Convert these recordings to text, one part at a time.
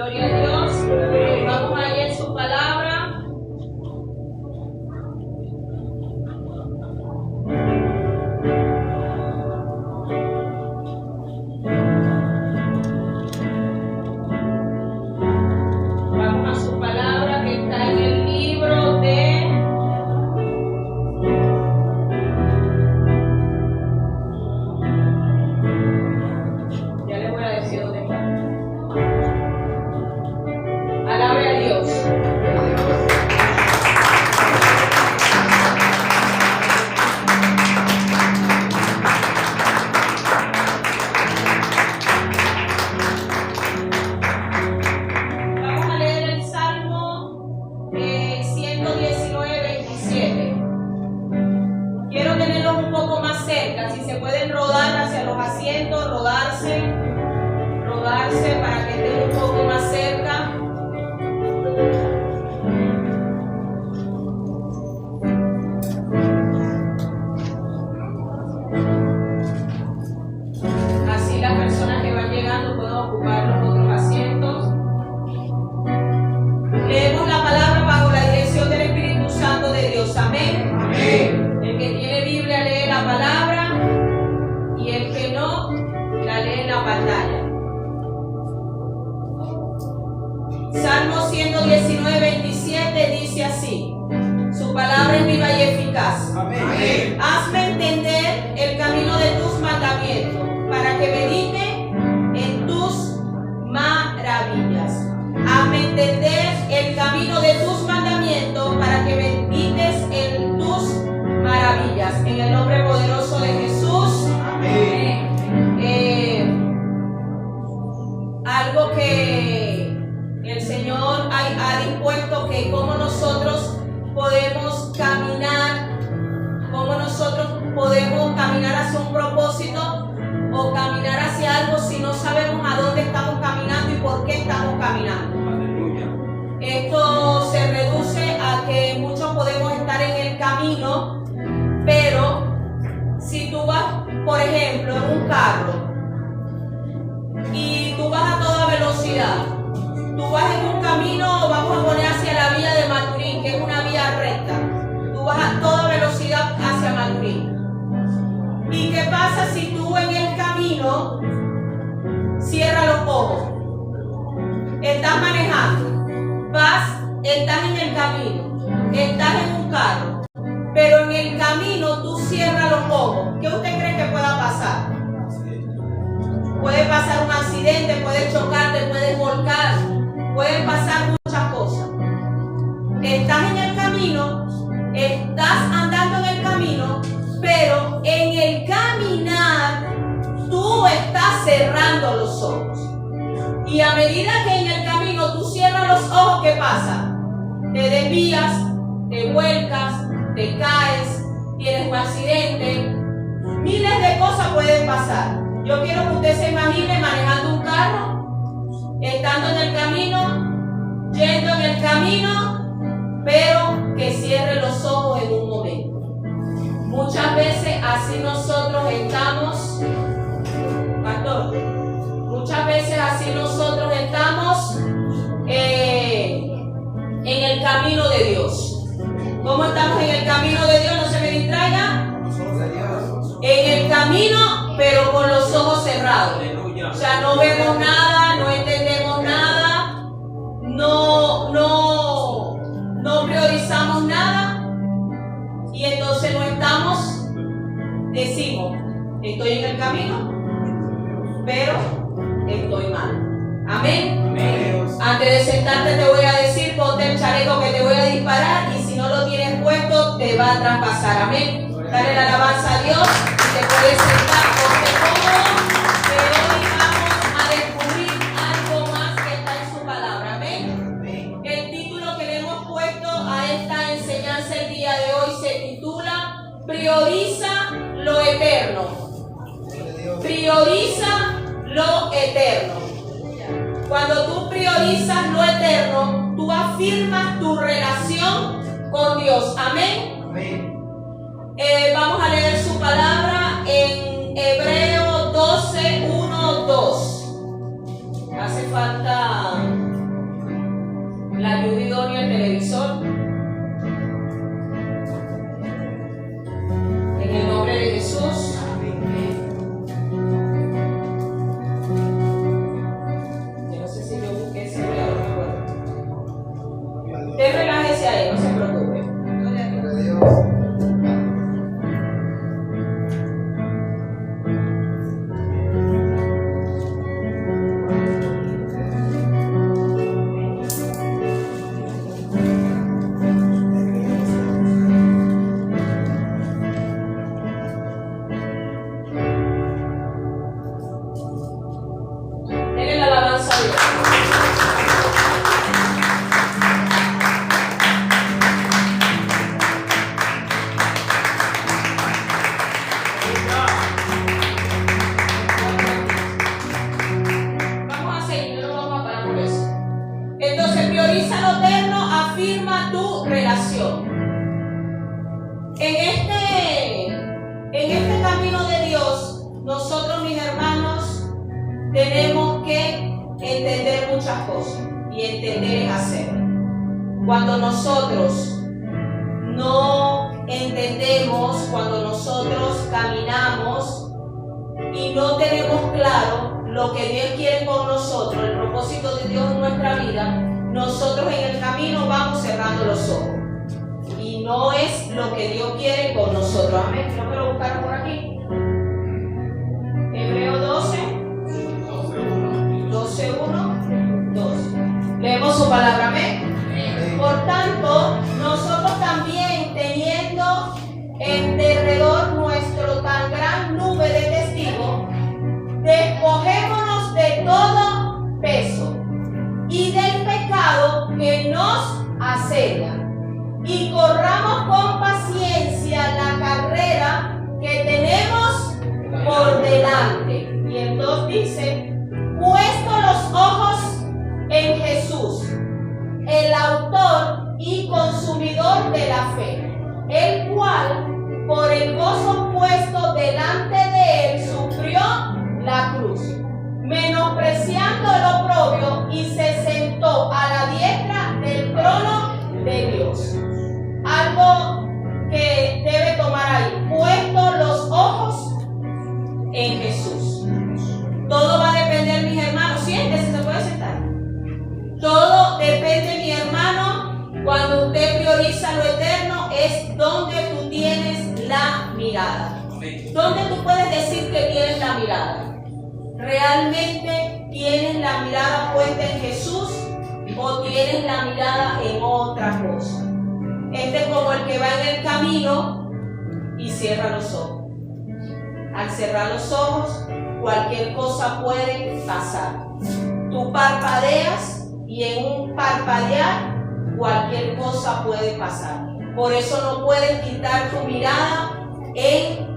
Gloria a Dios. Vamos a leer su palabra. Vamos a su palabra que está en el libro de alabe a Dios. Vamos a leer el Salmo 119, 27. Quiero tenerlos un poco más cerca. Si se pueden rodar hacia los asientos, rodarse para que estén un poco más cerca. Así las personas que van llegando pueden ocupar los otros asientos. Leemos la palabra bajo la dirección del Espíritu Santo de Dios. Amén. Amén. El que tiene Biblia lee la palabra y el que no la lee en la pantalla. Salmo 119, 27 dice así: su palabra es viva y eficaz. Amén. Hazme entender el camino de tus mandamientos, para que medite en tus maravillas. Hazme entender el camino de tus mandamientos, para que medites en tus maravillas. En el nombre poderoso de Jesús. Amén. Algo que el Señor ha dispuesto, que cómo nosotros podemos caminar hacia un propósito o caminar hacia algo si no sabemos a dónde estamos caminando y por qué estamos caminando. Aleluya. Esto se reduce a que muchos podemos estar en el camino, pero si tú vas, por ejemplo, en un carro y tú vas a toda velocidad, tú vas en un camino, vamos a poner hacia la vía de Maturín, que es una vía recta. Tú vas a toda velocidad hacia Maturín. ¿Y qué pasa si tú en el camino cierras los ojos? Estás manejando, estás en el camino, estás en un carro, pero en el camino tú cierras los ojos. ¿Qué usted cree que pueda pasar? Puede pasar un accidente, puedes chocarte, puedes volcar, pueden pasar muchas cosas. Estás en el camino, estás andando en el camino, pero en el caminar tú estás cerrando los ojos. Y a medida que en el camino tú cierras los ojos, ¿qué pasa? Te desvías, te vuelcas, te caes, tienes un accidente, miles de cosas pueden pasar. Yo quiero que usted se imagine manejando un carro, estando en el camino, yendo en el camino, pero que cierre los ojos en un momento. Muchas veces así nosotros estamos, pastor, muchas veces así nosotros estamos en el camino de Dios. ¿Cómo estamos en el camino de Dios? No se me distraiga. En el camino, pero con los ojos cerrados. O sea, no vemos nada, no entendemos nada, no priorizamos nada, y entonces no estamos, decimos, estoy en el camino, pero estoy mal. Amén. Amén. Antes de sentarte te voy a decir, ponte el chaleco que te voy a disparar, y si no lo tienes puesto te va a traspasar. Amén. Dale la alabanza a Dios y te puedes sentar, ponte cómodo, que hoy vamos a descubrir algo más que está en su palabra. Amén. El título que le hemos puesto a esta enseñanza el día de hoy se titula Prioriza lo eterno. Prioriza lo eterno. Cuando tú priorizas lo eterno, tú afirmas tu relación con Dios. Amén. Amén. Vamos a leer su palabra en Hebreos 12, 1, 2. Hace falta obedece a Él, no se preocupe. Denle la alabanza a Dios. Vamos a seguir, no nos vamos a parar por eso. Entonces, prioriza lo eterno, afirma tu relación. En este camino de Dios, nosotros, mis hermanos, tenemos que entender muchas cosas. Y entender es hacer. Cuando nosotros no entendemos, cuando nosotros caminamos y no tenemos claro lo que Dios quiere con nosotros, el propósito de Dios en nuestra vida, nosotros en el camino vamos cerrando los ojos. Y no es lo que Dios quiere con nosotros. Amén. Creo que lo buscaron por aquí. Hebreos 12, 1, 2. Leemos su palabra. Amén. Por tanto, nosotros también, teniendo en derredor nuestro tan gran nube de testigos, despojémonos de todo peso y del pecado que nos asedia, y corramos con paciencia la carrera que tenemos por delante. Y el 2 dice: puesto los ojos en Jesús, el autor y consumidor de la fe, el cual por el gozo puesto delante de él sufrió la cruz, menospreciando el oprobio, y se sentó a la diestra del trono de Dios. Algo que debe tomar ahí: puesto los ojos en Jesús. Todo va a depender, mis hermanos. Siéntese, se puede sentar. Todo depende, mi hermano. Cuando usted prioriza lo eterno, es donde tú tienes la mirada. ¿Dónde tú puedes decir que tienes la mirada? ¿Realmente tienes la mirada puesta en Jesús o tienes la mirada en otra cosa? Este es como el que va en el camino y cierra los ojos. Al cerrar los ojos, cualquier cosa puede pasar. Tú parpadeas y en un parpadear cualquier cosa puede pasar. Por eso no puedes quitar tu mirada en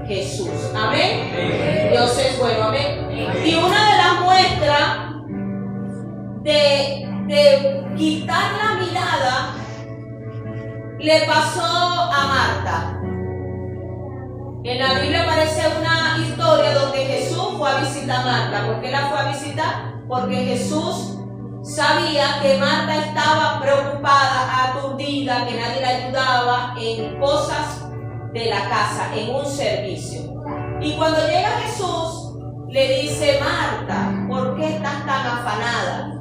Jesús. Amén. Dios es bueno. Amén. Y una de las muestras de quitar la mirada le pasó a Marta. En la Biblia aparece una historia donde Jesús fue a visitar a Marta. ¿Por qué la fue a visitar? Porque Jesús sabía que Marta estaba preocupada, aturdida, que nadie la ayudaba en cosas de la casa, en un servicio. Y cuando llega Jesús, le dice: Marta, ¿por qué estás tan afanada?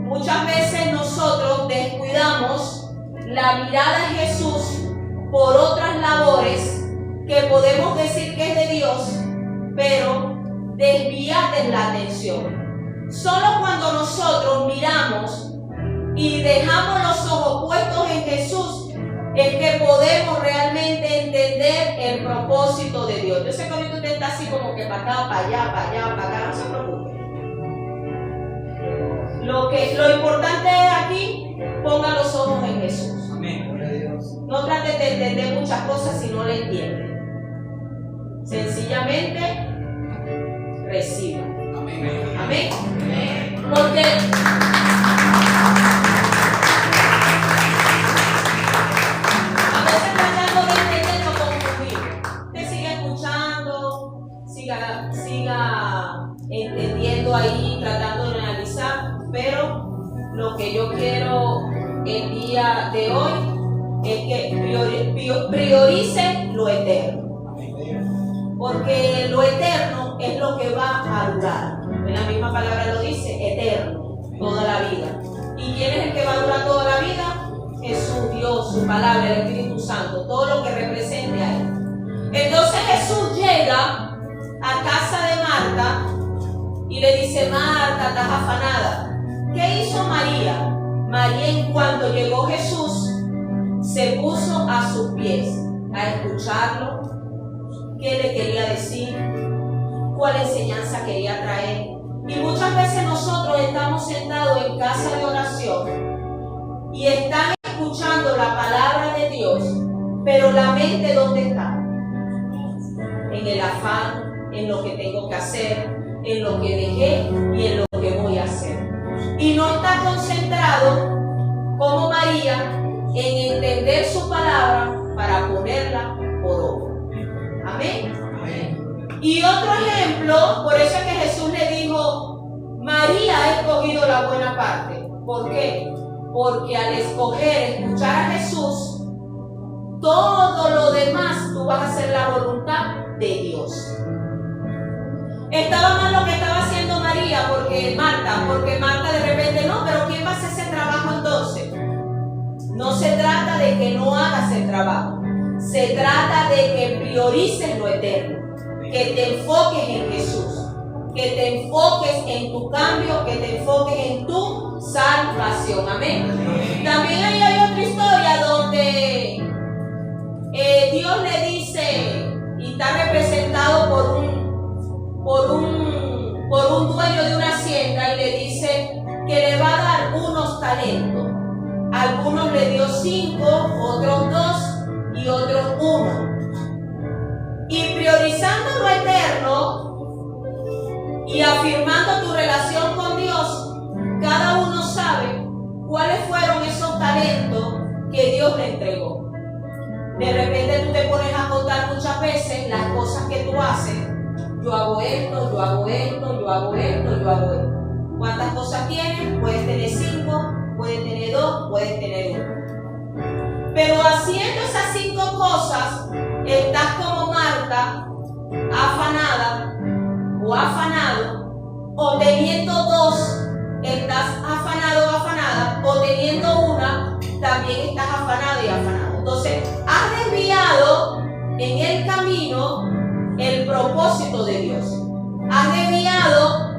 Muchas veces nosotros descuidamos la mirada de Jesús por otras labores que podemos decir que es de Dios, pero desviar la atención. Solo cuando nosotros miramos y dejamos los ojos puestos en Jesús es que podemos realmente entender el propósito de Dios. Yo sé que ahorita usted está así como que para acá, para allá, para allá, para acá, no se preocupe. Lo importante es aquí, ponga los ojos en Jesús. Amén. No trate de entender muchas cosas si no le entiende. Sencillamente reciba. Amén. Amén. Porque a veces tratando de entender no confundimos. Usted siga escuchando, siga entendiendo ahí, tratando de analizar, pero lo que yo quiero el día de hoy es que priorice lo eterno. Porque lo eterno es lo que va a durar. En la misma palabra lo dice, eterno, toda la vida. ¿Y quién es el que va a durar toda la vida? Jesús palabra, el Espíritu Santo, todo lo que represente a Él. Entonces Jesús llega a casa de Marta y le dice: Marta, estás afanada. ¿Qué hizo María? María, en cuanto llegó Jesús, se puso a sus pies a escucharlo, qué le quería decir, cuál enseñanza quería traer. Y muchas veces nosotros estamos sentados en casa de oración y están escuchando la palabra de Dios, pero la mente, ¿dónde está? En el afán, en lo que tengo que hacer, en lo que dejé y en lo que voy a hacer. Y no está concentrado como María en entender su palabra para ponerla por obra. Amén. Y otro ejemplo, por eso es que Jesús le dijo: María ha escogido la buena parte. ¿Por qué? Porque al escoger escuchar a Jesús, todo lo demás tú vas a hacer la voluntad de Dios. Estaba mal lo que estaba haciendo María, porque Marta de repente: no, pero ¿quién va a hacer ese trabajo entonces? No se trata de que no hagas el trabajo, se trata de que priorices lo eterno, que te enfoques en Jesús, que te enfoques en tu cambio, que te enfoques en tu salvación. Amén. También ahí hay otra historia donde Dios le dice, y está representado por un dueño de una hacienda, y le dice que le va a dar unos talentos. Algunos le dio 5, otros 2 y otros 1. Y priorizando lo eterno y afirmando tu relación con Dios, cada uno sabe cuáles fueron esos talentos que Dios le entregó. De repente tú te pones a contar muchas veces las cosas que tú haces. Yo hago esto, yo hago esto, yo hago esto, yo hago esto. ¿Cuántas cosas tienes? Puedes tener 5, puedes tener 2, puedes tener 1. Pero haciendo esas 5 cosas, estás como Marta, afanada o afanado, o teniendo 2, estás afanado o afanada, o teniendo 1, también estás afanado y afanado. Entonces, has desviado en el camino el propósito de Dios. Has desviado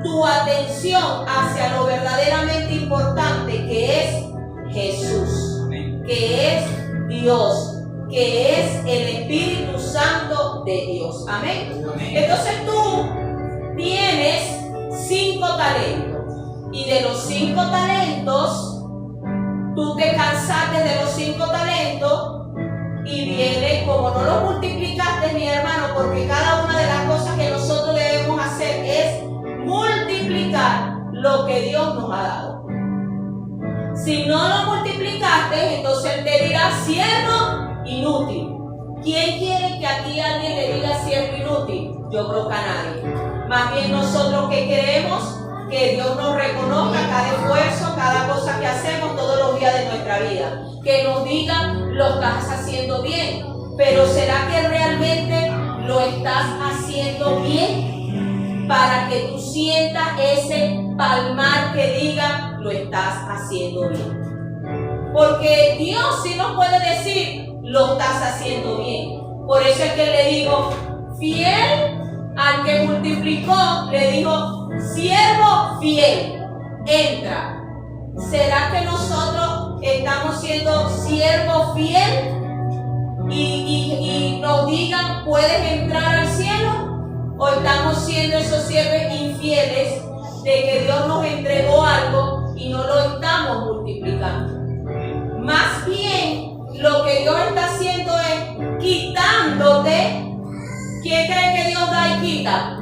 tu atención hacia lo verdaderamente importante, que es Jesús, que es Dios, que es el Espíritu Santo de Dios. Amén. Entonces tú tienes 5 talentos, y de los 5 talentos tú te cansaste de los 5 talentos, y viene, como no lo multiplicaste, mi hermano, porque cada una de las cosas que nosotros debemos hacer es multiplicar lo que Dios nos ha dado. Si no lo multiplicaste, entonces Él te dirá: siervo inútil. ¿Quién quiere que aquí alguien le diga siervo inútil? Yo creo que a nadie. Más bien nosotros que queremos que Dios nos reconozca cada esfuerzo, cada cosa que hacemos todos los días de nuestra vida. Que nos digan: lo estás haciendo bien. Pero ¿será que realmente lo estás haciendo bien? Para que tú sientas ese palmar que diga: lo estás haciendo bien. Porque Dios sí nos puede decir: lo estás haciendo bien. Por eso es que le digo: fiel al que multiplicó, le dijo: siervo fiel, entra. ¿Será que nosotros estamos siendo siervo fiel y nos digan: puedes entrar al cielo? ¿O estamos siendo esos siervos infieles de que Dios nos entregó algo y no lo estamos multiplicando? Más bien, lo que Dios está haciendo es quitándote. ¿Quién cree que Dios da y quita?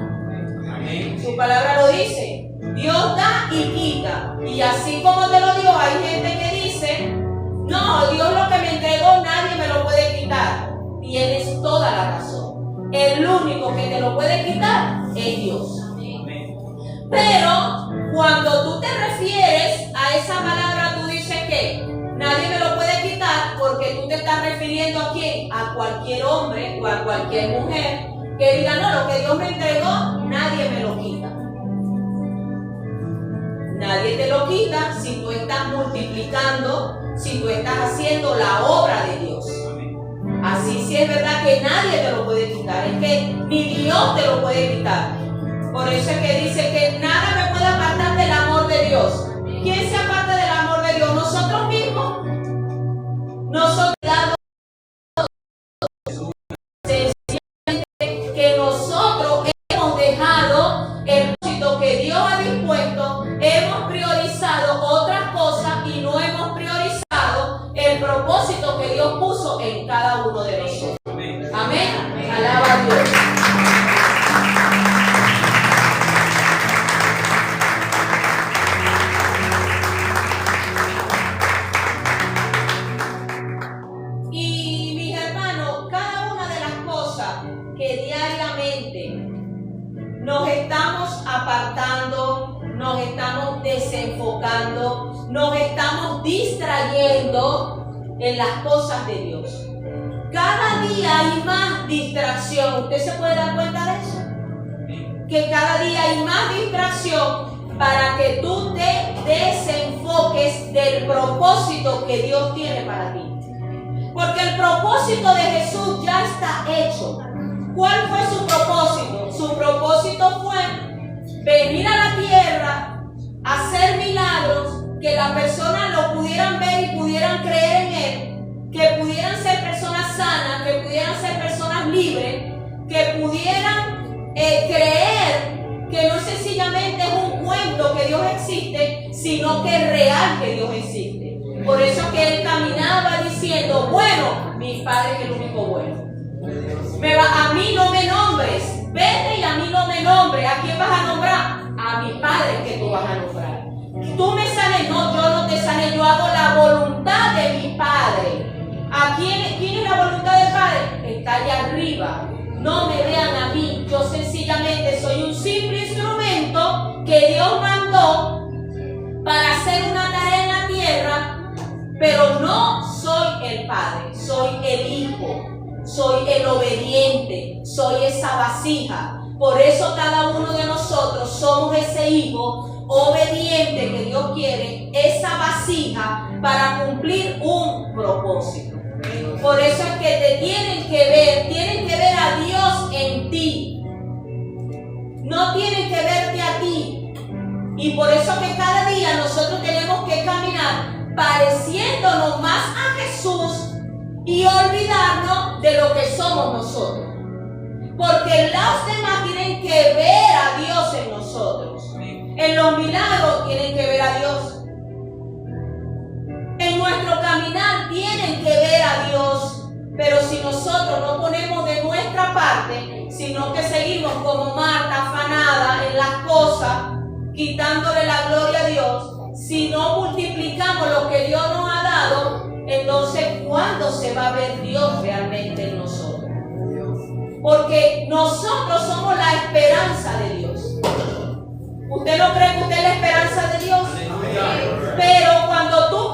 Su palabra lo dice. Dios da y quita. Y así como te lo dio, hay gente que dice: no, Dios lo que me entregó nadie me lo puede quitar. Tienes toda la razón. El único que te lo puede quitar es Dios. Pero cuando tú te refieres a esa palabra, tú dices que nadie me lo puede quitar, porque tú te estás refiriendo ¿a quién? A cualquier hombre o a cualquier mujer que diga: no, lo que Dios me entregó nadie me lo quita. Nadie te lo quita si tú estás multiplicando indicando si tú estás haciendo la obra de Dios. Así sí es verdad que nadie te lo puede quitar, es que ni Dios te lo puede quitar. Por eso es que dice que nada me puede apartar del amor de Dios. ¿Quién se aparta del amor de Dios? Nosotros mismos. Nosotros que nosotros hemos dejado el propósito que Dios ha dispuesto, hemos priorizado otras cosas y no hemos priorizado el propósito que Dios puso en cada uno de nosotros. Amén. Alaba a Dios. Nos estamos apartando, nos estamos desenfocando, nos estamos distrayendo en las cosas de Dios. Cada día hay más distracción. ¿Usted se puede dar cuenta de eso? Que cada día hay más distracción para que tú te desenfoques del propósito que Dios tiene para ti. Porque el propósito de Jesús ya está hecho. ¿Cuál fue su propósito? Su propósito fue venir a la tierra, hacer milagros, que las personas lo pudieran ver y pudieran creer en Él, que pudieran ser personas sanas, que pudieran ser personas libres, que pudieran creer que no sencillamente es un cuento que Dios existe, sino que es real que Dios existe. Por eso que Él caminaba diciendo, bueno, mi Padre es el único bueno. A mí no me nombres, vete y a mí no me nombres. ¿A quién vas a nombrar? A mi Padre que tú vas a nombrar. Tú me sanes, no, yo no te sané, yo hago la voluntad de mi Padre. ¿A quién es la voluntad del Padre? Está allá arriba. No me vean a mí, yo sencillamente soy un simple instrumento que Dios mandó para hacer una tarea en la tierra, pero no soy el Padre, soy el Hijo. Soy el obediente, soy esa vasija. Por eso cada uno de nosotros somos ese hijo obediente que Dios quiere, esa vasija para cumplir un propósito. Por eso es que te tienen que ver a Dios en ti. No tienen que verte a ti. Y por eso que cada día nosotros tenemos que caminar pareciéndonos más a Jesús y olvidarnos de lo que somos nosotros. Porque los demás tienen que ver a Dios en nosotros. En los milagros tienen que ver a Dios. En nuestro caminar tienen que ver a Dios. Pero si nosotros no ponemos de nuestra parte, sino que seguimos como Marta afanada en las cosas, quitándole la gloria a Dios, si no multiplicamos lo que Dios nos ha dado, entonces, ¿cuándo se va a ver Dios realmente en nosotros? Porque nosotros somos la esperanza de Dios. ¿Usted no cree que usted es la esperanza de Dios? Pero cuando tú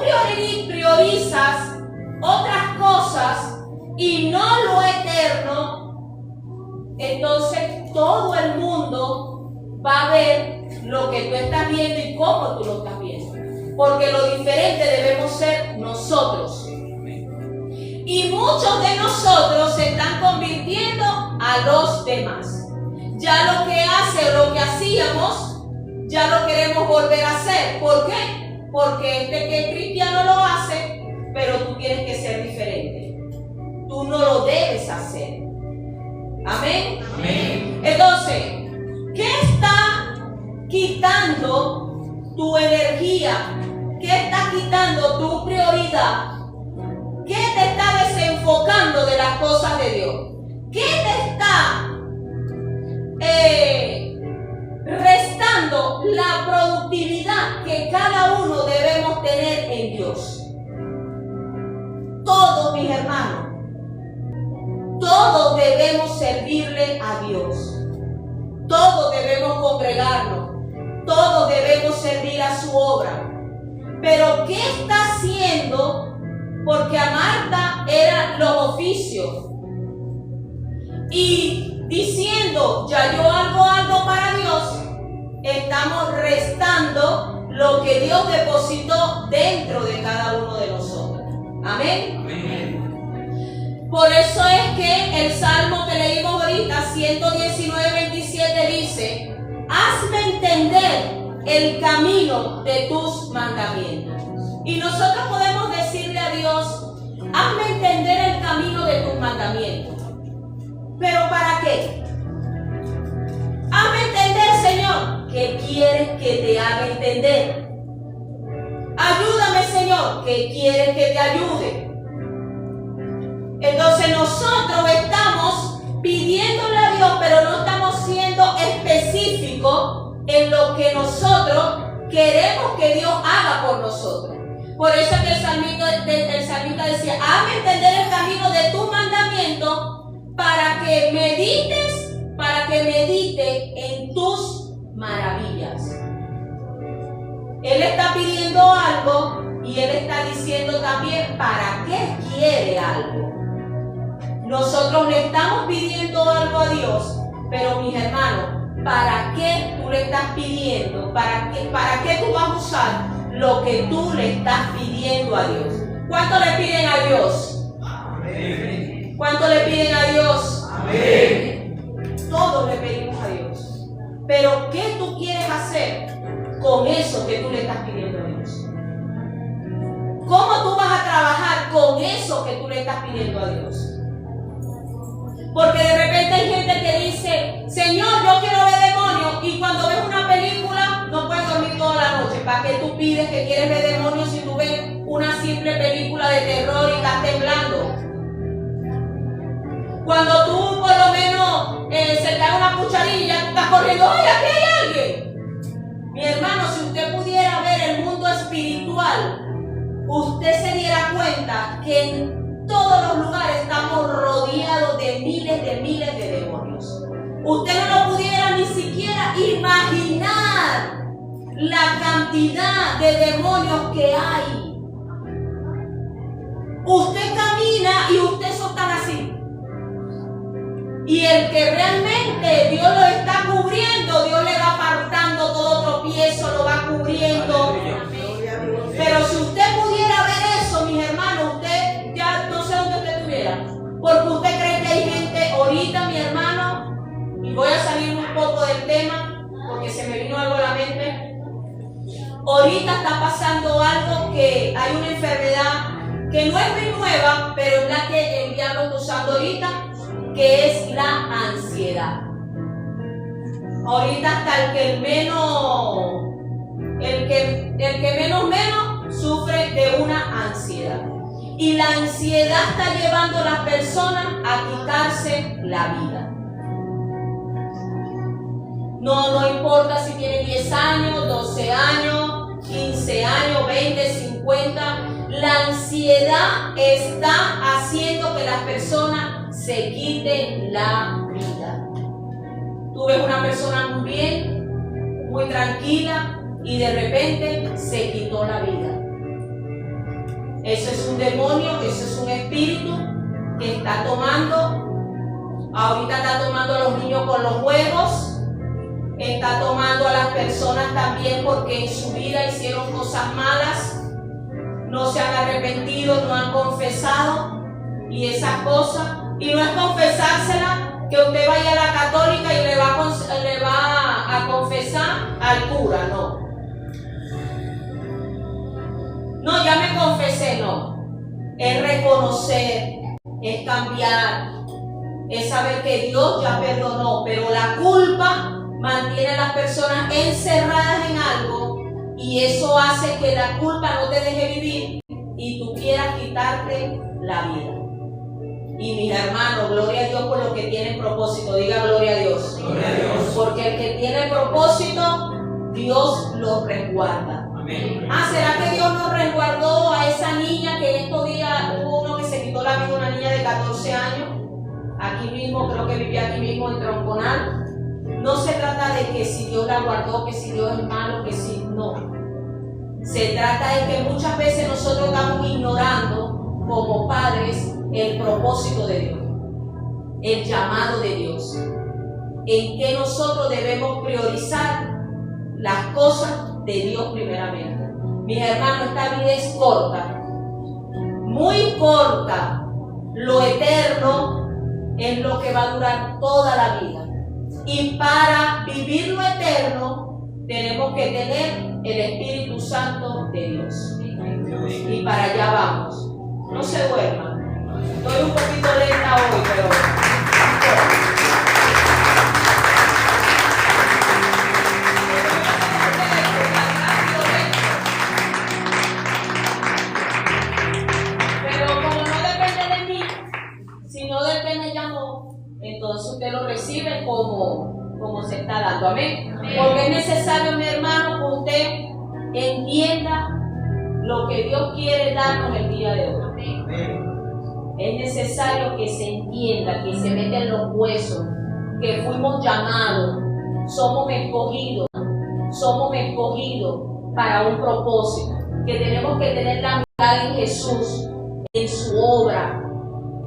priorizas otras cosas y no lo eterno, entonces todo el mundo va a ver lo que tú estás viendo y cómo tú lo estás viendo. Porque lo diferente debemos ser nosotros. Y muchos de nosotros se están convirtiendo a los demás. Ya lo que hace o lo que hacíamos, ya lo queremos volver a hacer. ¿Por qué? Porque que es cristiano lo hace, pero tú tienes que ser diferente. Tú no lo debes hacer. Amén. Amén. Entonces, ¿qué está quitando tu energía? ¿Qué está quitando tu prioridad? ¿Qué te está desenfocando de las cosas de Dios? ¿Qué te está restando la productividad que cada uno debemos tener en Dios? Todos, mis hermanos, todos debemos servirle a Dios. Todos debemos congregarnos. Todos debemos servir a su obra. Pero ¿qué está haciendo? Porque a Marta eran los oficios. Y diciendo, ya yo hago algo para Dios, estamos restando lo que Dios depositó dentro de cada Amén. Amén. Por eso es que el salmo que leímos ahorita, 119:27, dice: hazme entender el camino de tus mandamientos. Y nosotros podemos decirle a Dios: hazme entender el camino de tus mandamientos. ¿Pero para qué? Hazme entender, Señor. ¿Qué quieres que te haga entender? Ayúdame, Señor. ¿Qué quieres que te ayude? Entonces nosotros estamos pidiéndole a Dios, pero no estamos siendo específicos en lo que nosotros queremos que Dios haga por nosotros. Por eso es que el salmista decía: hazme entender el camino de tu mandamiento para que medite en tus maravillas. Él está pidiendo algo y él está diciendo también para qué quiere algo. Nosotros le estamos pidiendo algo a Dios, pero mis hermanos, ¿para qué tú le estás pidiendo? ¿Para qué tú vas a usar lo que tú le estás pidiendo a Dios? ¿Cuánto le piden a Dios? Amén. ¿Cuánto le piden a Dios? Amén. Todos le pedimos a Dios. Pero ¿qué tú quieres hacer con eso que tú le estás pidiendo a Dios? ¿Cómo tú vas a trabajar con eso que tú le estás pidiendo a Dios? Porque de repente hay gente que dice: Señor, yo quiero ver demonios, y cuando ves una película no puedes dormir toda la noche. ¿Para qué tú pides que quieres ver demonios si tú ves una simple película de terror y estás temblando? Cuando tú por lo menos se te da una cucharilla, tú estás corriendo: ¡ay, aquí hay alguien! Mi hermano, si usted pudiera ver el mundo espiritual, usted se diera cuenta que en todos los lugares estamos rodeados de miles de demonios. Usted no lo pudiera ni siquiera imaginar la cantidad de demonios que hay. Usted camina y usted está así. Y el que realmente Dios lo está cubriendo, Dios le va apartando todo tropiezo, lo va cubriendo. Pero si usted pudiera ver eso, mis hermanos, usted ya no sé dónde usted estuviera. Porque usted cree que hay gente ahorita, mi hermano, y voy a salir un poco del tema, porque se me vino algo a la mente. Ahorita está pasando algo, que hay una enfermedad que no es muy nueva, pero es la que el diablo está usando ahorita, que es la ansiedad. Ahorita hasta el que menos sufre de una ansiedad. Y la ansiedad está llevando a las personas a quitarse la vida. No importa si tiene 10 años, 12 años, 15 años, 20, 50. La ansiedad está haciendo que las personas se quiten la vida. Tú ves una persona muy bien, muy tranquila, y de repente se quitó la vida. Eso es un demonio, eso es un espíritu que está tomando. Ahorita está tomando a los niños con los juegos, está tomando a las personas también porque en su vida hicieron cosas malas, no se han arrepentido, no han confesado, y esas cosas. Y no es confesársela que usted vaya a la católica y le va a confesar al cura, no. No, ya me confesé, no. Es reconocer, es cambiar, es saber que Dios ya perdonó, pero la culpa mantiene a las personas encerradas en algo, y eso hace que la culpa no te deje vivir y tú quieras quitarte la vida. Y mis hermanos, gloria a Dios por lo que tiene propósito. Diga gloria a Dios. Gloria a Dios. Porque el que tiene propósito, Dios lo resguarda. Amén. ¿Será que Dios nos resguardó a esa niña que en estos días hubo uno que se quitó la vida, una niña de 14 años? Aquí mismo, creo que vivía aquí mismo en Tronconal. No se trata de que si Dios la guardó, que si Dios es malo, que si no. Se trata de que muchas veces nosotros estamos ignorando como padres el propósito de Dios, el llamado de Dios, en que nosotros debemos priorizar las cosas de Dios primeramente. Mis hermanos, esta vida es corta. muy corta. Lo eterno es lo que va a durar toda la vida. Y para vivir lo eterno tenemos que tener el Espíritu Santo de Dios. Y para allá vamos. No se duerman. Estoy un poquito lenta hoy, pero como no depende de mí, sino del que me llamó, entonces usted lo recibe como se está dando. Amén. Porque es necesario, mi hermano, que usted entienda lo que Dios quiere darnos el día de hoy. Es necesario que se entienda, que se meta en los huesos, que fuimos llamados, somos escogidos para un propósito, que tenemos que tener la mirada en Jesús, en su obra,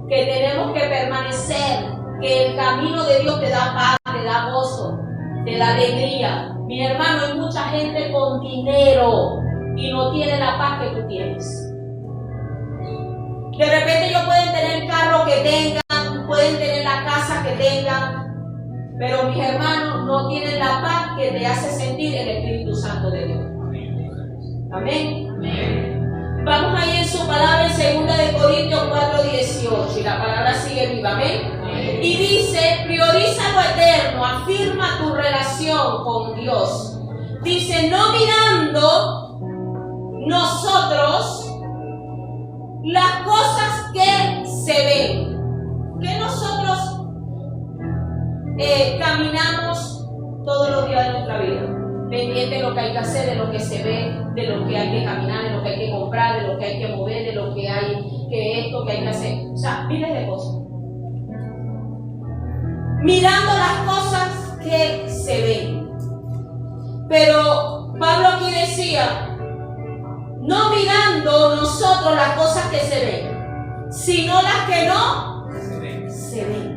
que tenemos que permanecer, que el camino de Dios te da paz, te da gozo, te da alegría. Mi hermano, hay mucha gente con dinero y no tiene la paz que tú tienes. De repente ellos pueden tener el carro que tengan, pueden tener la casa que tengan, pero mis hermanos no tienen la paz que te hace sentir el Espíritu Santo de Dios. Amén. Amén. Vamos ahí en su palabra en 2 Corintios 4:18 y la palabra sigue viva. Amén. Amén. Y dice, prioriza lo eterno, afirma tu relación con Dios. Dice, no mirando nosotros las cosas que se ven, que nosotros caminamos todos los días de nuestra vida, pendiente de lo que hay que hacer, de lo que se ve, de lo que hay que caminar, de lo que hay que comprar, de lo que hay que mover, de lo que hay que esto, que hay que hacer, o sea, miles de cosas. Mirando las cosas que se ven. Pero Pablo aquí decía, no mirando nosotros las cosas que se ven, sino las que no se ven.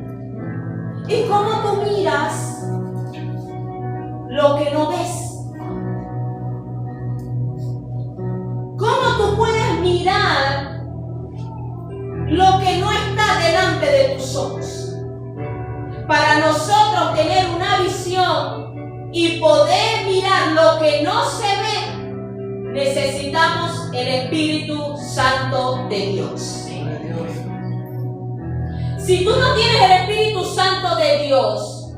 ¿Y cómo tú miras lo que no ves? ¿Cómo tú puedes mirar lo que no está delante de tus ojos? Para nosotros tener una visión y poder mirar lo que no se ve, necesitamos el Espíritu Santo de Dios. Si tú no tienes el Espíritu Santo de Dios,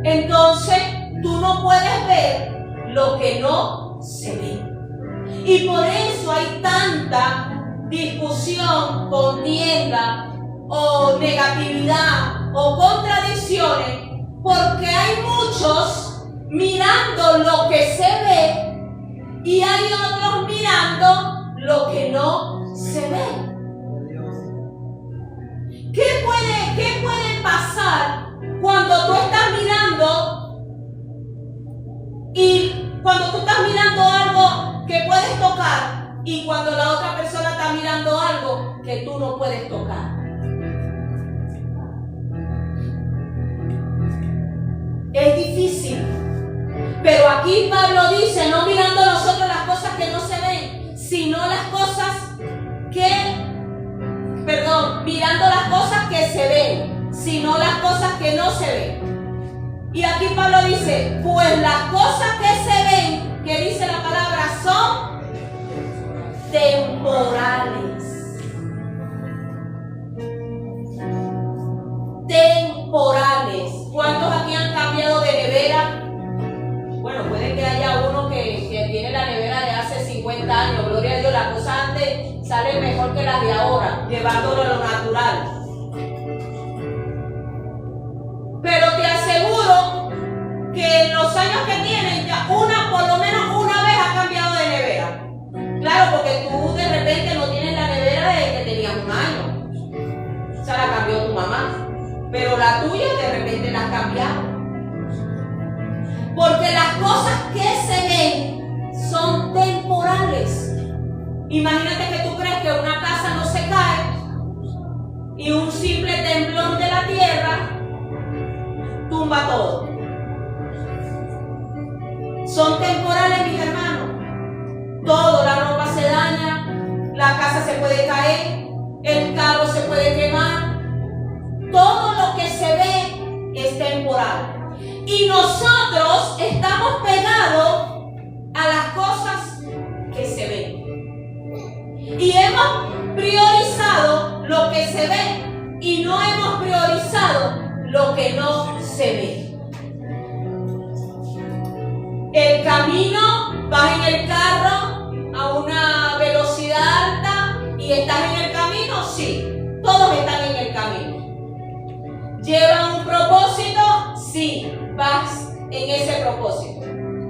entonces tú no puedes ver lo que no se ve. Y por eso hay tanta discusión, contienda o negatividad o contradicciones, porque hay muchos mirando lo que se ve y hay otros mirando lo que no se ve. ¿Qué puede pasar cuando tú estás mirando y cuando tú estás mirando algo que puedes tocar y cuando la otra persona está mirando algo que tú no puedes tocar? Es difícil. Pero aquí Pablo dice, no mirando nosotros las cosas que no se ven, sino las cosas mirando las cosas que se ven, sino las cosas que no se ven. Y aquí Pablo dice, pues las cosas que se ven, que dice la palabra, son temporales. Temporales. ¿Cuántos aquí han cambiado de nevera? Bueno, puede que haya uno que tiene la nevera de hace 50 años, gloria a Dios, las cosas antes salen mejor que las de ahora, llevándolo a lo natural. Pero te aseguro que en los años que tienen, ya por lo menos una vez ha cambiado de nevera. Claro, porque tú de repente no tienes la nevera desde que tenías un año. O sea, la cambió tu mamá. Pero la tuya de repente la has cambiado. Porque las cosas que se ven son temporales. Imagínate que tú crees que una casa no se cae y un simple temblor de la tierra tumba todo. Son temporales, mis hermanos. Todo, la ropa se daña, la casa se puede caer. temporal. Y nosotros estamos pegados a las cosas que se ven. Y hemos priorizado lo que se ve y no hemos priorizado lo que no se ve. El camino, vas en el carro a una velocidad alta y estás en el camino, sí, todos están en el camino. ¿Llevan un propósito? Sí, vas en ese propósito.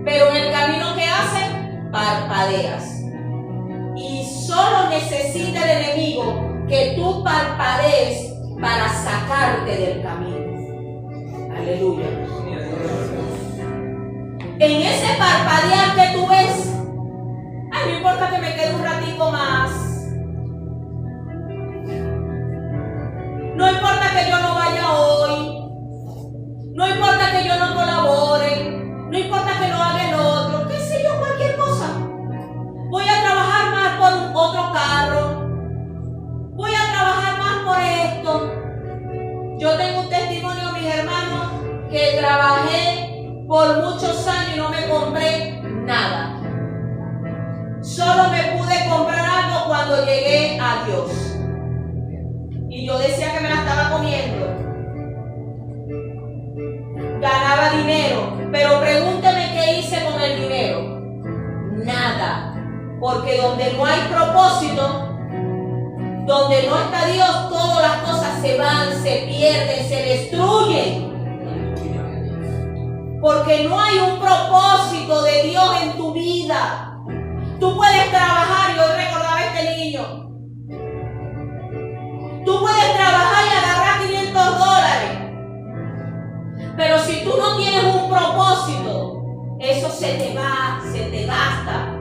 Pero en el camino que haces, parpadeas. Y solo necesita el enemigo que tú parpadees para sacarte del camino. Aleluya. En ese parpadear que tú ves, ay, no importa que me quede un ratico más. No importa que yo no vaya hoy. No importa que yo no colabore. No importa que lo haga el otro. Qué sé yo, cualquier cosa. Voy a trabajar más por otro carro. Voy a trabajar más por esto. Yo tengo un testimonio, mis hermanos, que trabajé por muchos años y no me compré nada. Solo me pude comprar algo cuando llegué a Dios. Y yo decía que me la estaba comiendo. Ganaba dinero, pero pregúnteme qué hice con el dinero. Nada. Porque donde no hay propósito, donde no está Dios, todas las cosas se van, se pierden, se destruyen. Porque no hay un propósito de Dios en tu vida. Tú puedes trabajar, yo recordaba a este niño. Tú puedes trabajar y agarrar $500. Pero si tú no tienes un propósito, eso se te va, se te gasta,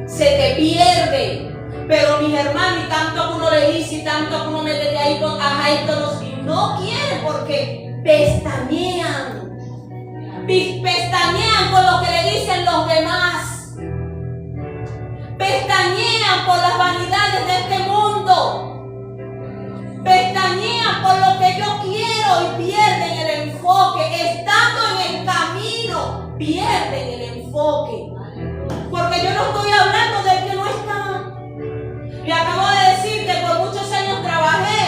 se te pierde. Pero mis hermanos, y tanto que uno le dice, y tanto que uno mete ahí con esto, y no quiere porque pestañean. Pestañean por lo que le dicen los demás. Pestañean por las vanidades de este mundo. Pestañean por lo que yo quiero y pierden el enfoque. Estando en el camino, pierden el enfoque. Porque yo no estoy hablando del que no está. Le acabo de decir que por muchos años trabajé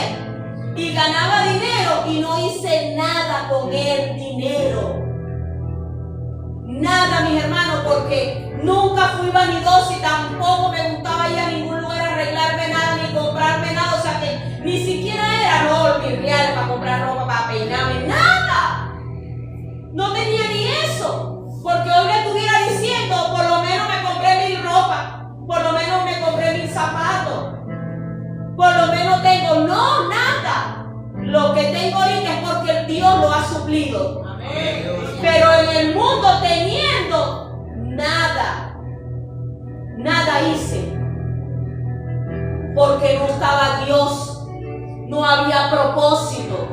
y ganaba dinero y no hice nada con el dinero. Nada, mis hermanos, porque nunca fui vanidosa y tampoco me gustaba ir a ningún lugar a arreglarme nada ni comprarme nada. O sea que ni siquiera era mis reales para comprar ropa, para peinarme, nada. No tenía ni eso. Porque hoy le estuviera diciendo, por lo menos me compré mi ropa, por lo menos me compré mis zapatos, por lo menos tengo, no, nada. Lo que tengo ahorita es porque Dios lo ha suplido. Amén. Pero en el mundo teniendo nada, nada hice. Porque no estaba Dios, no había propósito.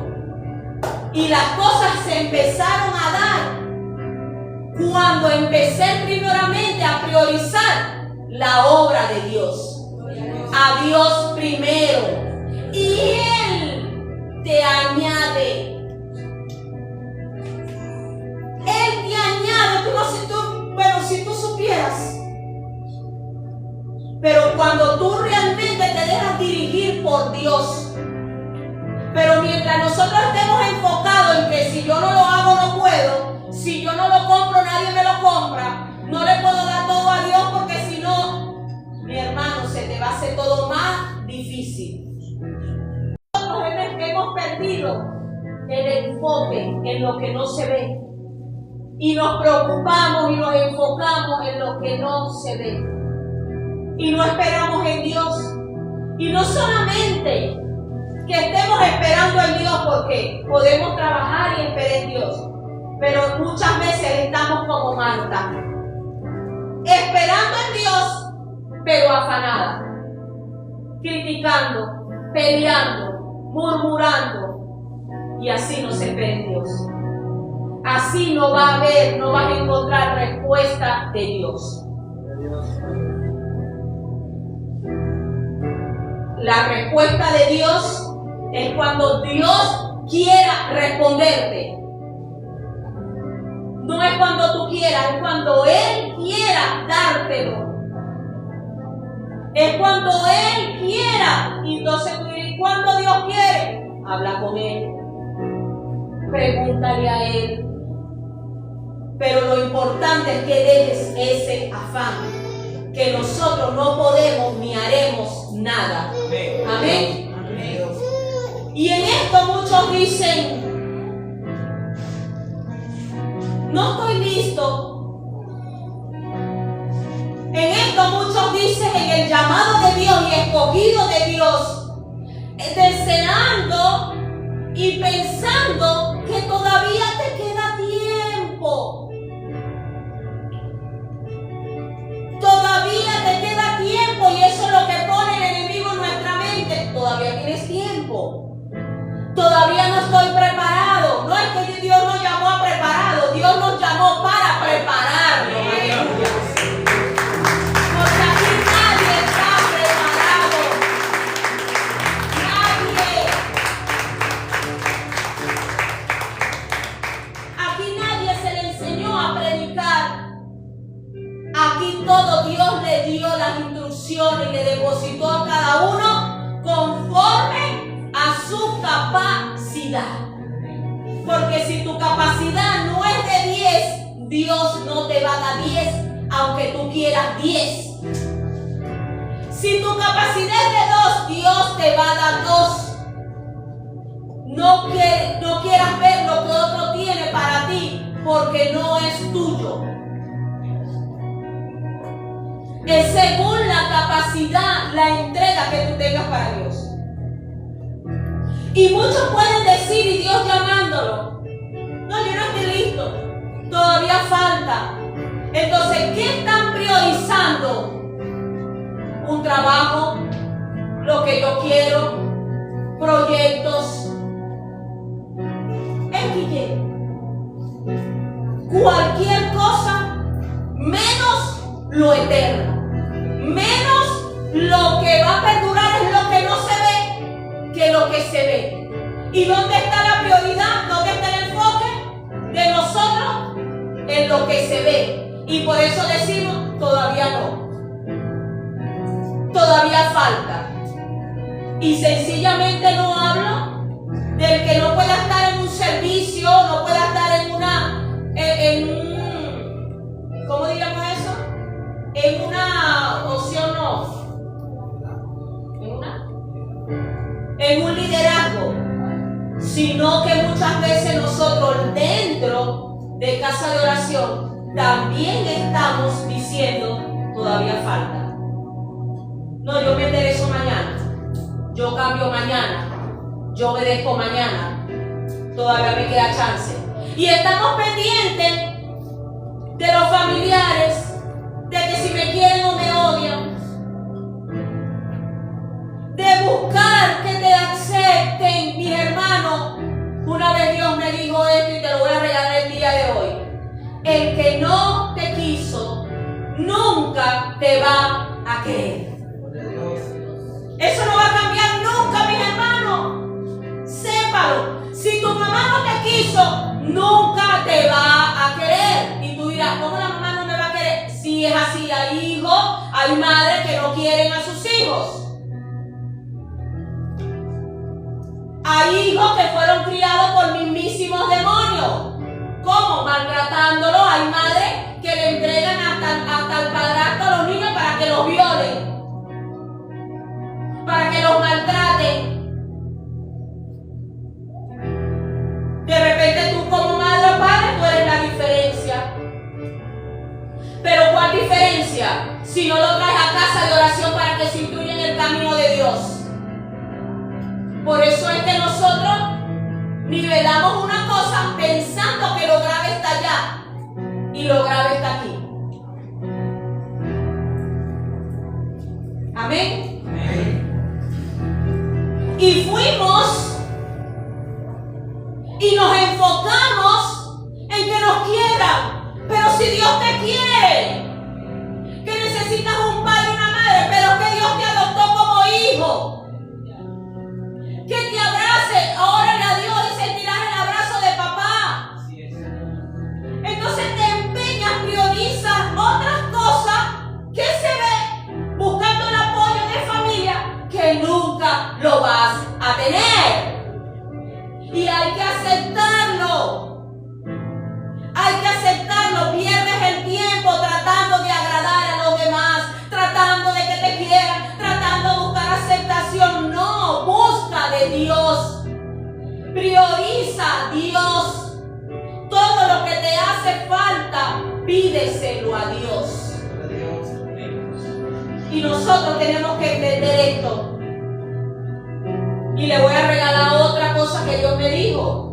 Y las cosas se empezaron a dar cuando empecé primeramente a priorizar la obra de Dios. A Dios primero. Y Él te añade. Él te añade, si tú supieras. Pero cuando tú realmente te dejas dirigir por Dios. Pero mientras nosotros estemos enfocados en que si yo no lo hago no puedo, si yo no lo compro nadie me lo compra, no le puedo dar todo a Dios porque si no, mi hermano, se te va a hacer todo más difícil. Nosotros hemos perdido el enfoque en lo que no se ve. Y nos preocupamos y nos enfocamos en lo que no se ve. Y no esperamos en Dios. Y no solamente que estemos esperando en Dios, porque podemos trabajar y esperar en Dios, pero muchas veces estamos como Marta, esperando en Dios, pero afanada, criticando, peleando, murmurando, y así no se espera en Dios. Así no va a haber, no vas a encontrar respuesta de Dios. La respuesta de Dios es cuando Dios quiera responderte. No es cuando tú quieras, es cuando Él quiera dártelo. Es cuando Él quiera. Entonces tú dirás, ¿cuándo Dios quiere? Habla con Él. Pregúntale a Él. Pero lo importante es que dejes ese afán, que nosotros no podemos ni haremos nada. Amén. Y en esto muchos dicen, no estoy listo. En esto muchos dicen, en el llamado de Dios y escogido de Dios, deseando y pensando que todavía te queda tiempo. Todavía te queda tiempo, y eso es lo que pone el enemigo en nuestra mente. Todavía tienes tiempo. Todavía no estoy preparado. No es que Dios nos llamó a preparado, Dios nos llamó para prepararnos. Aleluya. Porque aquí nadie está preparado. Nadie. Aquí nadie se le enseñó a predicar. Aquí todo Dios le dio las instrucciones y le depositó a cada uno conforme a su capacidad. Porque si tu capacidad no es de 10, Dios no te va a dar 10, aunque tú quieras 10. Si tu capacidad es de 2, Dios te va a dar 2. No quieras ver lo que otro tiene para ti, porque no es tuyo. Es según la capacidad, la entrega que tú tengas para Dios. Y muchos pueden decir, y Dios llamándolo, no, yo no estoy listo, todavía falta. Entonces, ¿qué están priorizando? Un trabajo, lo que yo quiero, proyectos, XY. Cualquier cosa menos lo eterno, menos lo que va a perdurar es lo que no se ve que lo que se ve. ¿Y dónde está la prioridad? ¿Dónde está el enfoque de nosotros? En lo que se ve. Y por eso decimos, todavía no. Todavía falta. Y sencillamente no hablo del que no pueda estar en un servicio, no pueda estar en ¿cómo diríamos eso? En una opción no. En un liderazgo, sino que muchas veces nosotros dentro de casa de oración también estamos diciendo todavía falta. No, yo me enderezo mañana, yo cambio mañana, yo obedezco mañana, todavía me queda chance. Y estamos pendientes de los familiares, de que si me quieren o me odian, de buscar que te acepten. Mi hermano, una vez Dios me dijo esto y te lo voy a regalar el día de hoy. El que no te quiso, nunca te va a querer. Eso no va a cambiar nunca, mis hermanos. Sépalo. Si tu mamá no te quiso, nunca te va a querer. Y tú dirás, ¿cómo la mamá no me va a querer? Si es así, hay hijos, hay madres que no quieren a sus hijos. Hay hijos que fueron criados por mismísimos demonios. ¿Cómo? Maltratándolos. Hay madres que le entregan hasta el padrastro a los niños para que los violen, para que los maltraten. De repente tú como madre o padre, tú eres la diferencia. Pero ¿cuál diferencia? Si no lo traes a casa de oración para que se instruya en el camino de Dios. Por eso es que nosotros nivelamos una cosa pensando que lo grave está allá y lo grave está aquí. Amén. Y fuimos y nos enfocamos en que nos quieran. Pero si Dios te quiere, que necesitas un padre y una madre, pero que Dios te adoptó como hijo, que te abrace, órale a Dios y lo vas a tener. Y hay que aceptarlo. Hay que aceptarlo. Pierdes el tiempo tratando de agradar a los demás, tratando de que te quieran, tratando de buscar aceptación. No, busca de Dios. Prioriza a Dios. Todo lo que te hace falta, pídeselo a Dios. Y nosotros tenemos que entender esto. Y le voy a regalar otra cosa que Dios me dijo.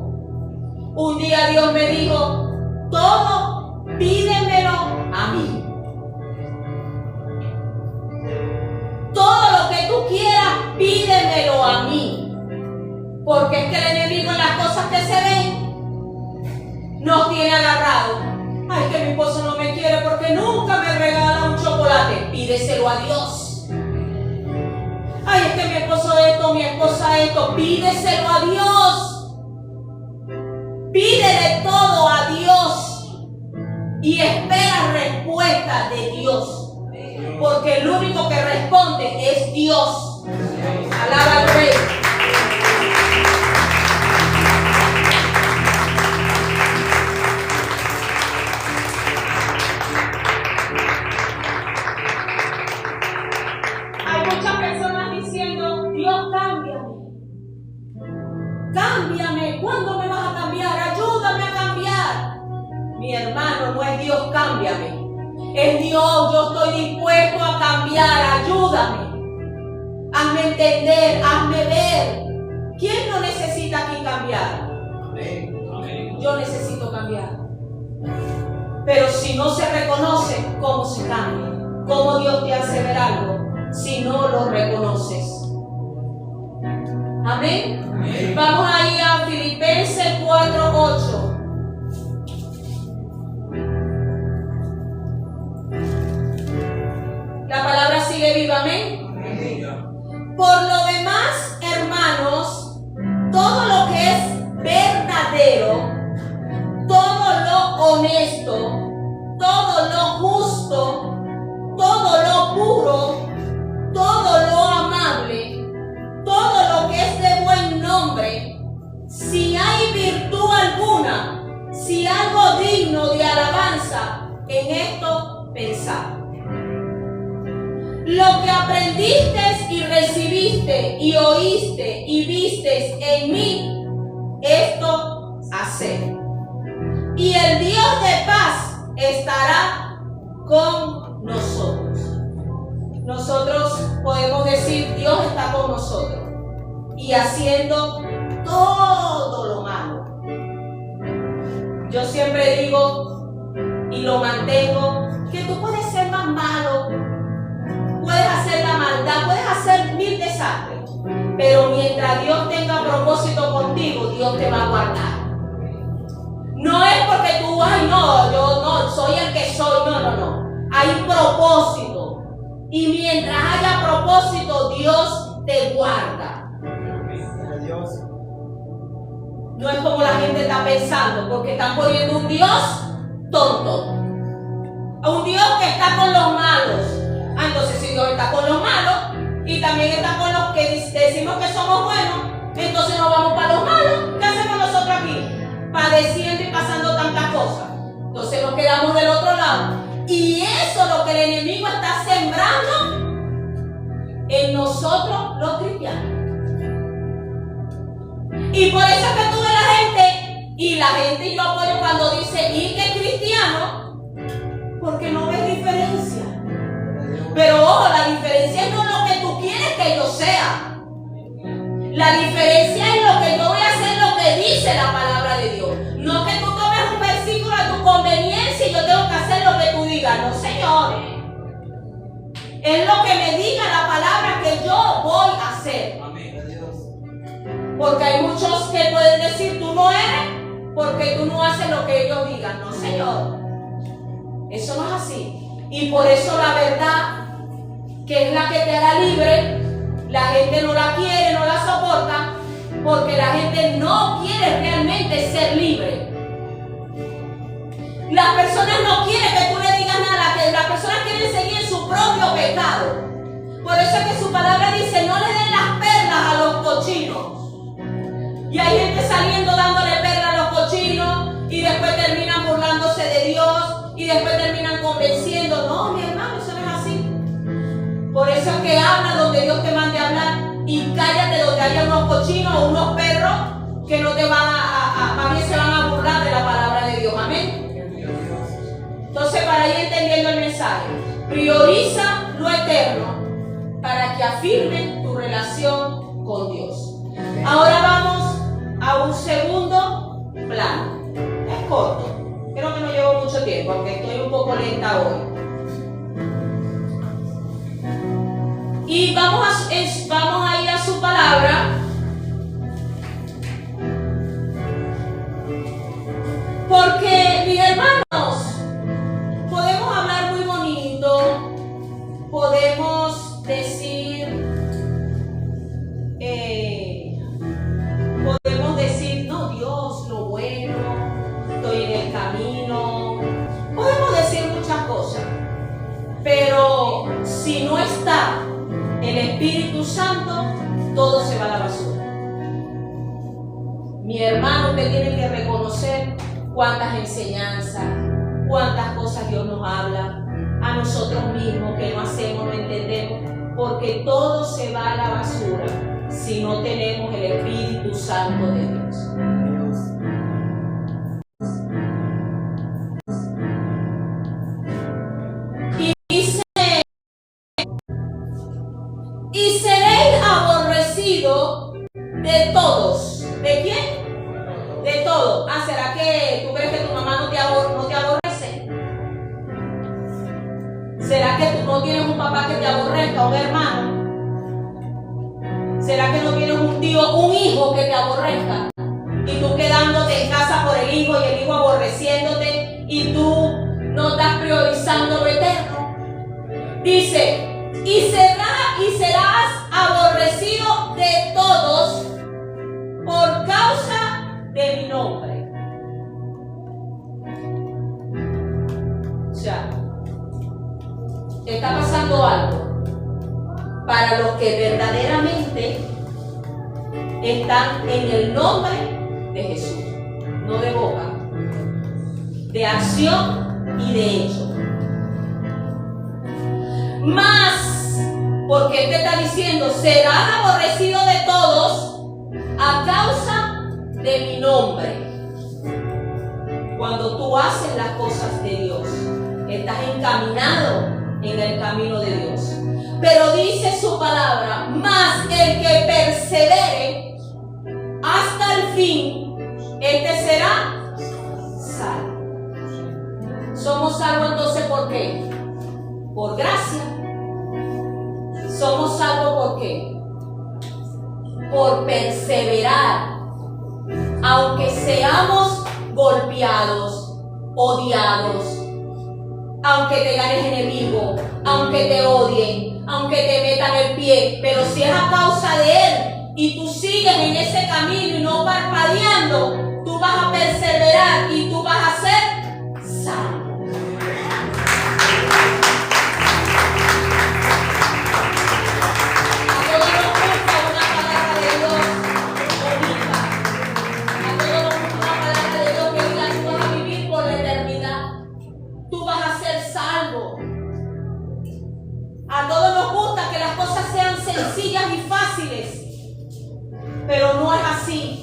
Un día Dios me dijo: todo pídemelo a mí. Todo lo que tú quieras, pídemelo a mí. Porque es que el enemigo en las cosas que se ven nos tiene agarrados. Ay, que mi esposo no me quiere porque nunca me regala un chocolate. Pídeselo a Dios. Ay, es que mi esposo esto, mi esposa esto. Pídeselo a Dios. Pídele todo a Dios. Y espera respuesta de Dios. Porque el único que responde es Dios. Alaba al Rey. Cámbiame, ¿cuándo me vas a cambiar? Ayúdame a cambiar. Mi hermano, no es Dios, cámbiame. Es Dios, yo estoy dispuesto a cambiar, ayúdame. Hazme entender, hazme ver. ¿Quién no necesita aquí cambiar? Yo necesito cambiar. Pero si no se reconoce, ¿cómo se cambia? ¿Cómo Dios te hace ver algo si no lo reconoces? Amén. Amén. Vamos ahí a Filipenses 4:8. La palabra sigue viva. Amén. Amén. Por lo demás, hermanos, todo lo que es verdadero, todo lo honesto, todo lo justo, todo lo puro, todo lo amable, todo lo que es de buen nombre, si hay virtud alguna, si algo digno de alabanza, en esto pensad. Lo que aprendiste y recibiste y oíste y vistes en mí, esto haced. Y el Dios de paz estará con nosotros. Nosotros podemos decir: Dios está con nosotros y haciendo todo lo malo. Yo siempre digo y lo mantengo, que tú puedes ser más malo, puedes hacer la maldad, puedes hacer mil desastres, pero mientras Dios tenga propósito contigo, Dios te va a guardar. No es porque tú, ay no, yo no, soy el que soy, no. Hay propósito. Y mientras haya propósito, Dios te guarda. No es como la gente está pensando, porque están poniendo un Dios tonto. Un Dios que está con los malos. Entonces, si Dios está con los malos y también está con los que decimos que somos buenos, entonces nos vamos para los malos. ¿Qué hacemos nosotros aquí? Padeciendo y pasando tantas cosas. Entonces nos quedamos del otro lado. Y eso es lo que el enemigo está sembrando en nosotros los cristianos. Y por eso es que tú ves la gente, y yo apoyo cuando dice: ¿y qué cristiano? Porque no ves diferencia. Pero ojo, la diferencia no es lo que tú quieres que yo sea. La diferencia es lo que yo voy a hacer, lo que dice la palabra de Dios. No que tú tomes un versículo a tu conveniencia y yo tengo que hacer lo que tú digas. No, Señor. Es lo que me diga la palabra que yo voy a hacer. Porque hay muchos que pueden decir: tú no eres porque tú no haces lo que ellos digan. No, Señor. Eso no es así. Y por eso la verdad, que es la que te hará libre, la gente no la quiere, no la soporta, porque la gente no quiere realmente ser libre. Las personas no quieren que tú le digas nada, que las personas quieren seguir en su propio pecado. Por eso es que su palabra dice: no le den las perlas a los saliendo dándole perla a los cochinos y después terminan burlándose de Dios y después terminan convenciendo. No, mi hermano, eso no es así. Por eso es que habla donde Dios te mande a hablar y cállate donde haya unos cochinos o unos perros que no te van más bien se van a burlar de la palabra de Dios. Amén. Entonces, para ir entendiendo el mensaje, prioriza lo eterno para que afirme tu relación con Dios. Ahora vamos a un segundo plano. Es corto. Creo que no llevo mucho tiempo, aunque estoy un poco lenta hoy. Y vamos a ir a su palabra. Porque, mis hermanos, podemos hablar muy bonito, podemos decir, no, Dios, lo bueno, estoy en el camino, podemos decir muchas cosas, pero si no está el Espíritu Santo, todo se va a la basura. Mi hermano, usted tiene que reconocer cuántas enseñanzas, cuántas cosas Dios nos habla a nosotros mismos que no hacemos, no entendemos, porque todo se va a la basura si no tenemos el Espíritu Santo de Dios. Y dice, y seréis aborrecidos de todos. ¿De quién? De todo. Ah, ¿será que tú crees que tu mamá no te aborrece? ¿Será que tú no tienes un papá que te aborrezca, un hermano? ¿Será que no tienes un hijo que te aborrezca? Y tú quedándote en casa por el hijo y el hijo aborreciéndote y tú no estás priorizando lo eterno. Dice, y serás aborrecido de todos por causa de mi nombre. O sea, está pasando algo para los que verdaderamente están en el nombre de Jesús, no de boca, de acción y de hecho. Más, porque Él te está diciendo, serán aborrecidos de todos a causa de mi nombre. Cuando tú haces las cosas de Dios, estás encaminado en el camino de Dios. Pero dice su palabra, más el que persevere hasta el fin, este será salvo. Somos salvos entonces, ¿por qué? Por gracia. Somos salvos, ¿por qué? Por perseverar, aunque seamos golpeados, odiados, aunque te ganes enemigo, aunque te odien, aunque te metan el pie, pero si es a causa de Él y tú sigues en ese camino y no parpadeando, tú vas a perseverar y tú vas a ser salvo. A todos nos gusta que las cosas sean sencillas y fáciles, pero no es así.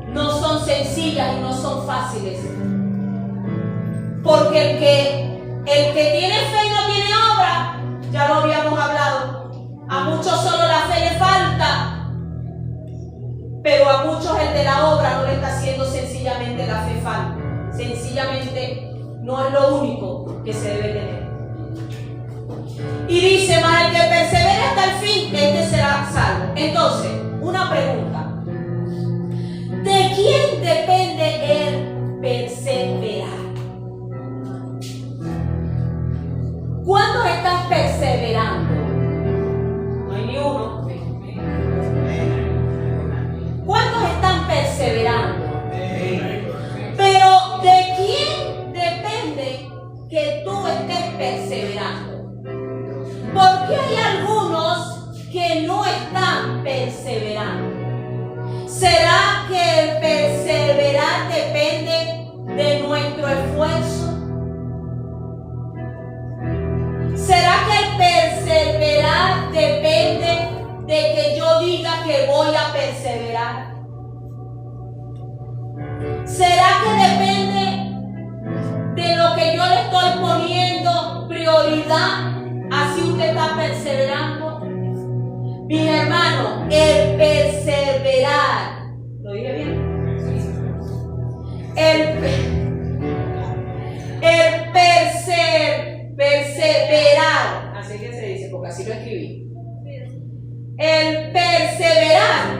No son sencillas y no son fáciles. Porque el que tiene fe y no tiene obra, ya lo habíamos hablado. A muchos solo la fe le falta, pero a muchos el de la obra no le está haciendo sencillamente la fe falta. Sencillamente no es lo único que se debe tener. Y dice, más el que persevere hasta el fin, este será salvo. Entonces, una pregunta. ¿De quién depende el perseverar? ¿Cuántos están perseverando? No hay ni uno. ¿Cuántos están perseverando? Pero ¿de quién depende que tú estés perseverando? Porque hay algunos que no están perseverando. ¿Será que el está perseverando? Mis hermanos, el perseverar. ¿Lo dije bien? Perseverar. Así que se dice, porque así lo escribí. El perseverar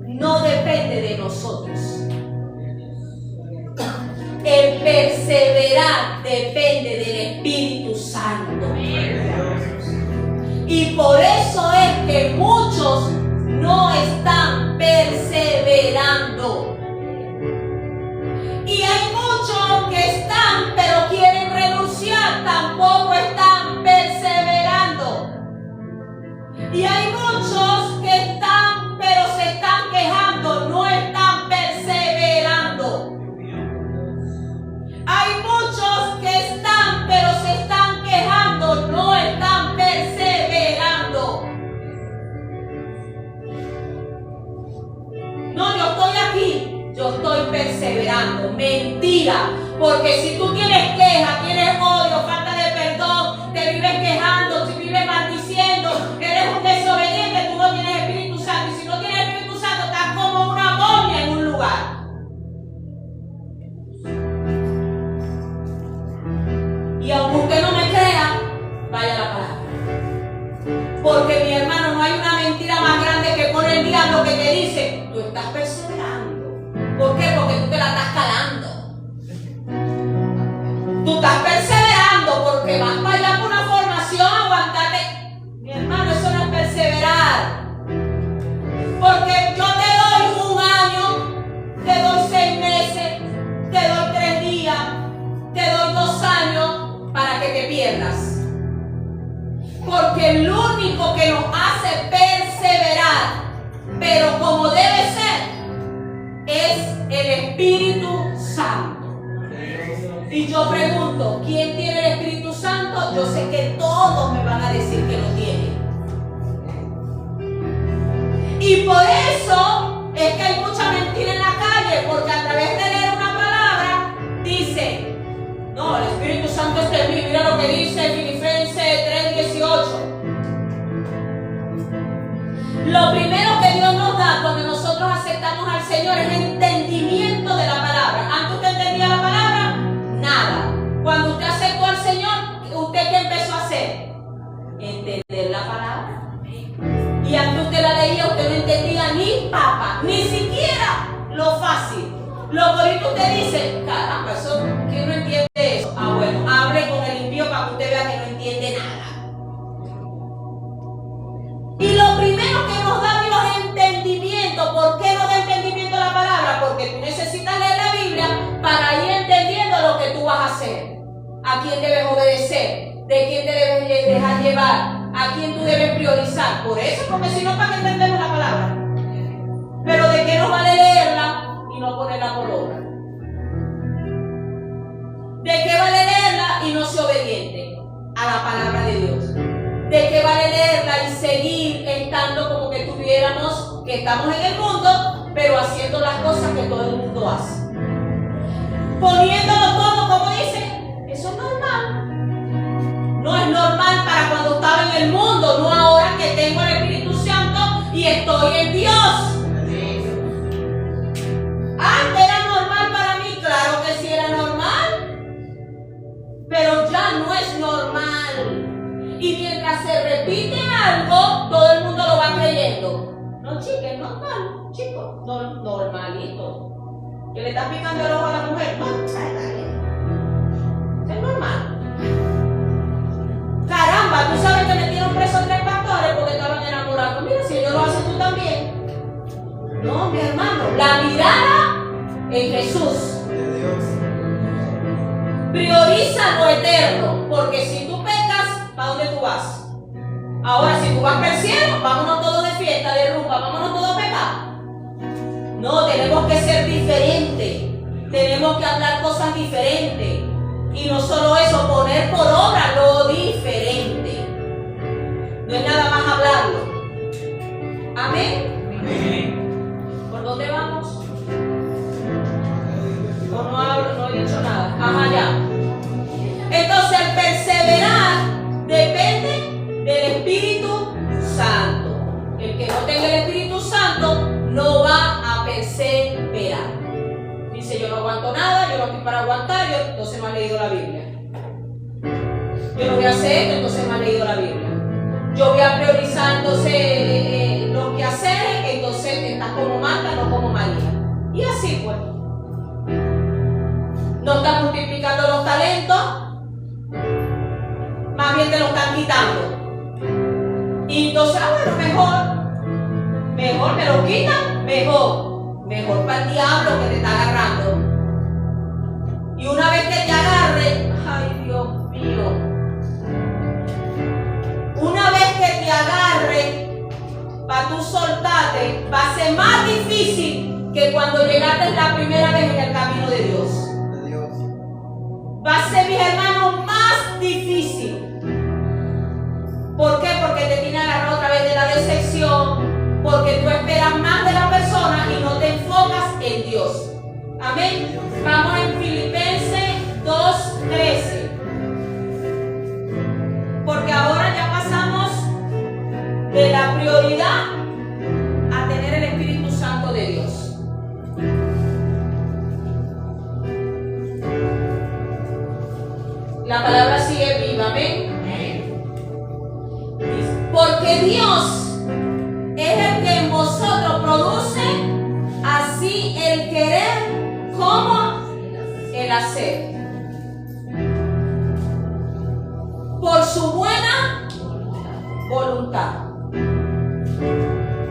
no depende de nosotros. El perseverar depende del Espíritu Santo. Y por eso es que muchos no están perseverando. Y hay muchos que están, pero quieren renunciar, tampoco están perseverando. Y hay muchos que están, pero se están quejando, no están perseverando. Hay muchos que están, pero se están quejando, no están perseverando. No, yo estoy aquí, yo estoy perseverando. Mentira, porque si tú tienes queja, tienes odio, falta de perdón, te vives quejando, te vives maldiciendo, eres un desobediente, tú no tienes Espíritu Santo. Y si no tienes Espíritu Santo, estás como una momia en un lugar. Y aunque usted no me crea, vaya a la palabra. Porque mi hermano, no hay una mentira más grande que pone el diablo que te dice, tú estás perseverando. ¿Por qué? Porque tú te la estás calando. Tú estás perseverando porque vas para allá por una formación, aguantarte. Mi hermano, eso no es perseverar. Porque yo te doy un año, te doy 6 meses, te doy 3 días, te doy 2 años para que te pierdas. Porque el único que nos hace perseverar, pero como debe ser, es el Espíritu Santo. Y yo pregunto, ¿quién tiene el Espíritu Santo? Yo sé que todos me van a decir que lo tienen. Y por eso es que hay mucha mentira en la calle, porque a través de leer una palabra, dice, no, el Espíritu Santo es de mí. Mira lo que dice Filipenses 3:18. Lo primero que Dios nos da cuando nosotros aceptamos al Señor es entendimiento de la palabra. ¿Antes usted entendía la palabra? Nada. Cuando usted aceptó al Señor, ¿usted qué empezó a hacer? Entender la palabra. Y antes usted la leía, usted no entendía ni papa, ni siquiera lo fácil. Lo bonito usted dice, caramba, eso, ¿quién no entiende eso? Ah, bueno, hable con el impío para que usted vea que no entiende nada. Y lo primero que nos da Dios es entendimiento. ¿Por qué nos da entendimiento la palabra? Porque tú necesitas leer la Biblia para ir entendiendo lo que tú vas a hacer. A quién debes obedecer, de quién te debes dejar llevar, a quién tú debes priorizar. Por eso, porque si no, ¿para qué entendemos la palabra? Pero ¿de qué nos vale leerla y no ponerla por obra? ¿De qué vale leerla y no ser obediente a la palabra de Dios? ¿De qué vale leerla y seguir estando como que tuviéramos, que estamos en el mundo, pero haciendo las cosas que todo el mundo hace? Poniéndolo todo, como dice, eso es normal. No es normal para cuando estaba en el mundo, no ahora que tengo el Espíritu Santo y estoy en Dios. Antes era normal para mí, claro que sí era normal, pero ya no es normal. Y mientras se repite algo, todo el mundo lo va creyendo. No, chica, es normal, chico, normalito. Que le estás picando el ojo a la mujer, no, es normal. Caramba, tú sabes que metieron preso 3 pastores porque estaban enamorados. Mira, si ellos lo hacen, tú también. No, mi hermano, la mirada en Jesús. Prioriza lo eterno, porque si tú pecas, ¿para dónde tú vas? Ahora, si tú vas para el cielo, vámonos todos de fiesta, de rumba, vámonos todos a pecar. No, tenemos que ser diferentes, tenemos que hablar cosas diferentes. Y no solo eso, poner por obra lo diferente. No es nada más hablarlo. Amén. Amén. ¿Por dónde vamos? ¿O no hablo? No he dicho nada. Ajá, ya. Entonces, el perseverar depende El que no tenga el Espíritu Santo no va a perseverar. Dice, yo no aguanto nada, yo no estoy para aguantar, yo entonces no he leído la Biblia. Yo no voy a hacer esto, entonces no he leído la Biblia. Yo voy a priorizar entonces los quehaceres, entonces estás como Marta, no como María. Y así pues. No estás multiplicando los talentos, más bien te lo están quitando. Y entonces, bueno, mejor me lo quitan, mejor para el diablo que te está agarrando. Y una vez que te agarre, ay Dios mío, una vez que te agarre, para tú soltarte, va a ser más difícil que cuando llegaste la primera vez en el camino de Dios. Va a ser, mis hermanos, más difícil. ¿Por qué? Porque te tiene agarrado otra vez de la decepción, porque tú esperas más de la persona y no te enfocas en Dios. Amén. Vamos en Filipenses 2:13. Porque ahora ya pasamos de la prioridad a tener el Espíritu Santo de Dios. La palabra sigue viva, amén. Porque Dios es el que en vosotros produce así el querer como el hacer. Por su buena voluntad.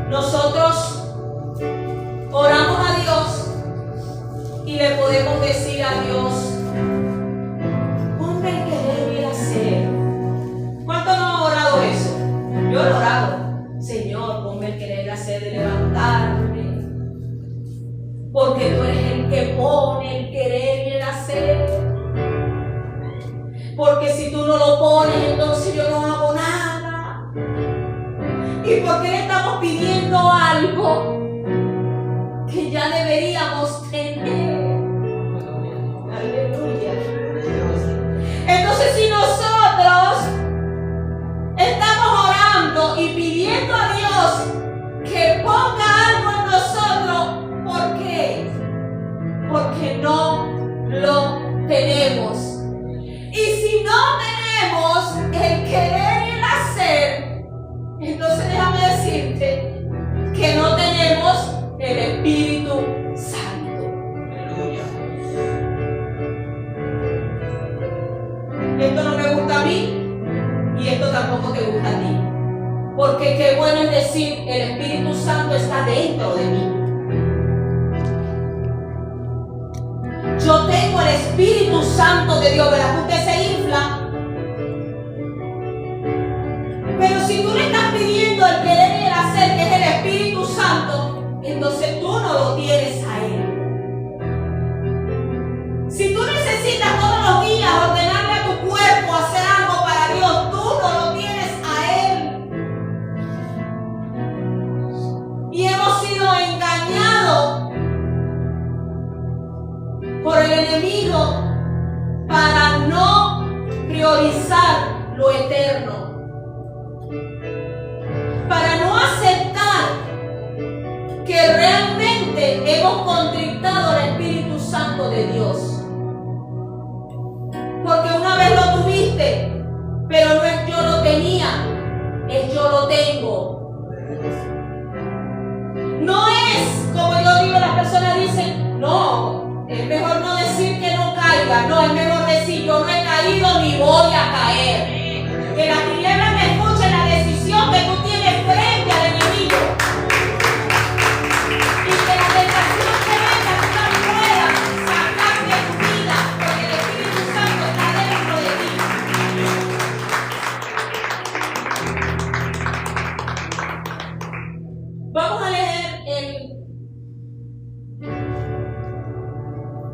Nosotros oramos a Dios y le podemos decir a Dios, ponme el querer y el hacer. ¿Cuánto no ha orado eso? Yo he orado, Señor, ponme el querer y el hacer de levantarme, porque tú eres el que pone el querer y el hacer. Porque si tú no lo pones, entonces yo no hago nada. ¿Y por qué le estamos pidiendo algo que ya deberíamos tener? Aleluya. Entonces, si nosotros estamos orando y pidiendo a Dios que ponga algo en nosotros, ¿por qué? Porque no lo tenemos. Y si no tenemos el querer y el hacer, entonces déjame decirte que no tenemos el Espíritu Santo. Aleluya. Esto no me gusta a mí y esto tampoco te gusta a ti. Porque qué bueno es decir, el Espíritu Santo está dentro de mí. Yo tengo el Espíritu Santo de Dios, ¿verdad? Usted se infla. Pero si tú le estás pidiendo el querer y el hacer, que es el Espíritu Santo, entonces tú no lo tienes a Él. Si tú necesitas todos los días ordenarle a tu cuerpo hacer algo para Dios, tú no lo tienes a Él. Y hemos sido engañados por el enemigo para no priorizar lo eterno, para no aceptar que realmente hemos contristado al Espíritu Santo de Dios. Porque una vez lo tuviste, pero no es yo lo tenía, es yo lo tengo. No es como yo digo, las personas dicen, no. Es mejor no decir que no caiga, no, es mejor decir yo no he caído ni voy a caer. Que las tinieblas me escuchen la decisión que tú tienes frente al enemigo. Y que la tentación que venga tú la puedas sacar de tu vida, porque el Espíritu Santo está dentro de ti. Vamos a leer el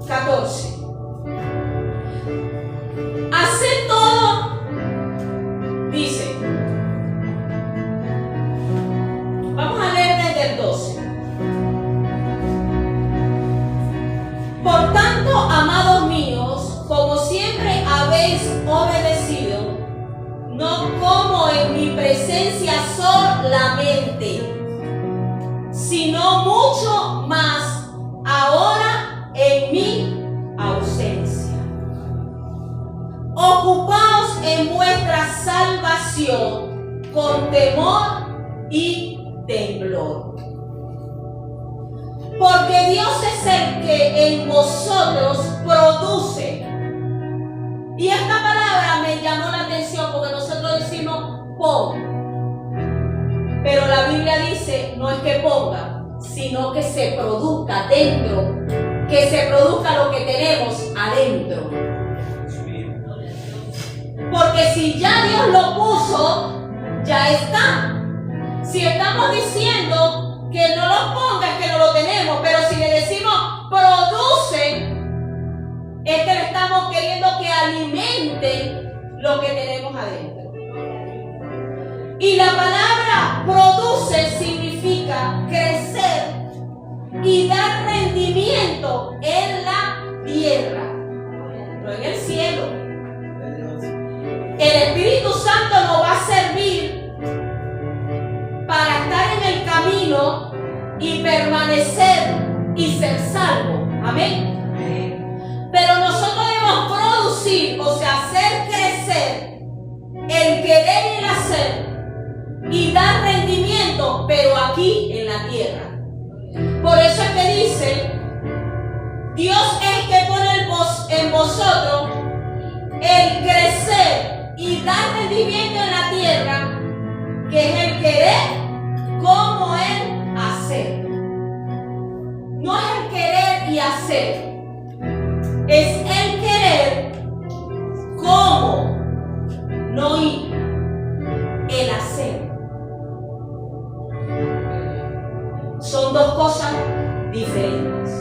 14. Haced todo, dice. Vamos a leer desde el 12. Por tanto, amados míos, como siempre habéis obedecido, no como en mi presencia solamente, oración con temor y temblor. Porque Dios es el que en vosotros produce. Y esta palabra me llamó la atención porque nosotros decimos pon. Pero la Biblia dice no es que ponga, sino que se produzca dentro, que se produzca lo que tenemos adentro. Porque si ya Dios lo puso, ya está. Si estamos diciendo que no lo ponga, es que no lo tenemos, pero si le decimos produce, es que le estamos queriendo que alimente lo que tenemos adentro. Y la palabra produce significa crecer y dar rendimiento en la tierra, no en el cielo. El Espíritu Santo nos va a servir para estar en el camino y permanecer y ser salvo. Amén. Pero nosotros debemos producir, o sea, hacer crecer el querer y el hacer y dar rendimiento, pero aquí en la tierra. Por eso es que dice, Dios es el que pone en vosotros el crecer y dar rendimiento en la tierra, que es el querer como el hacer. No es el querer y hacer, es el querer como, no ir, el hacer. Son dos cosas diferentes.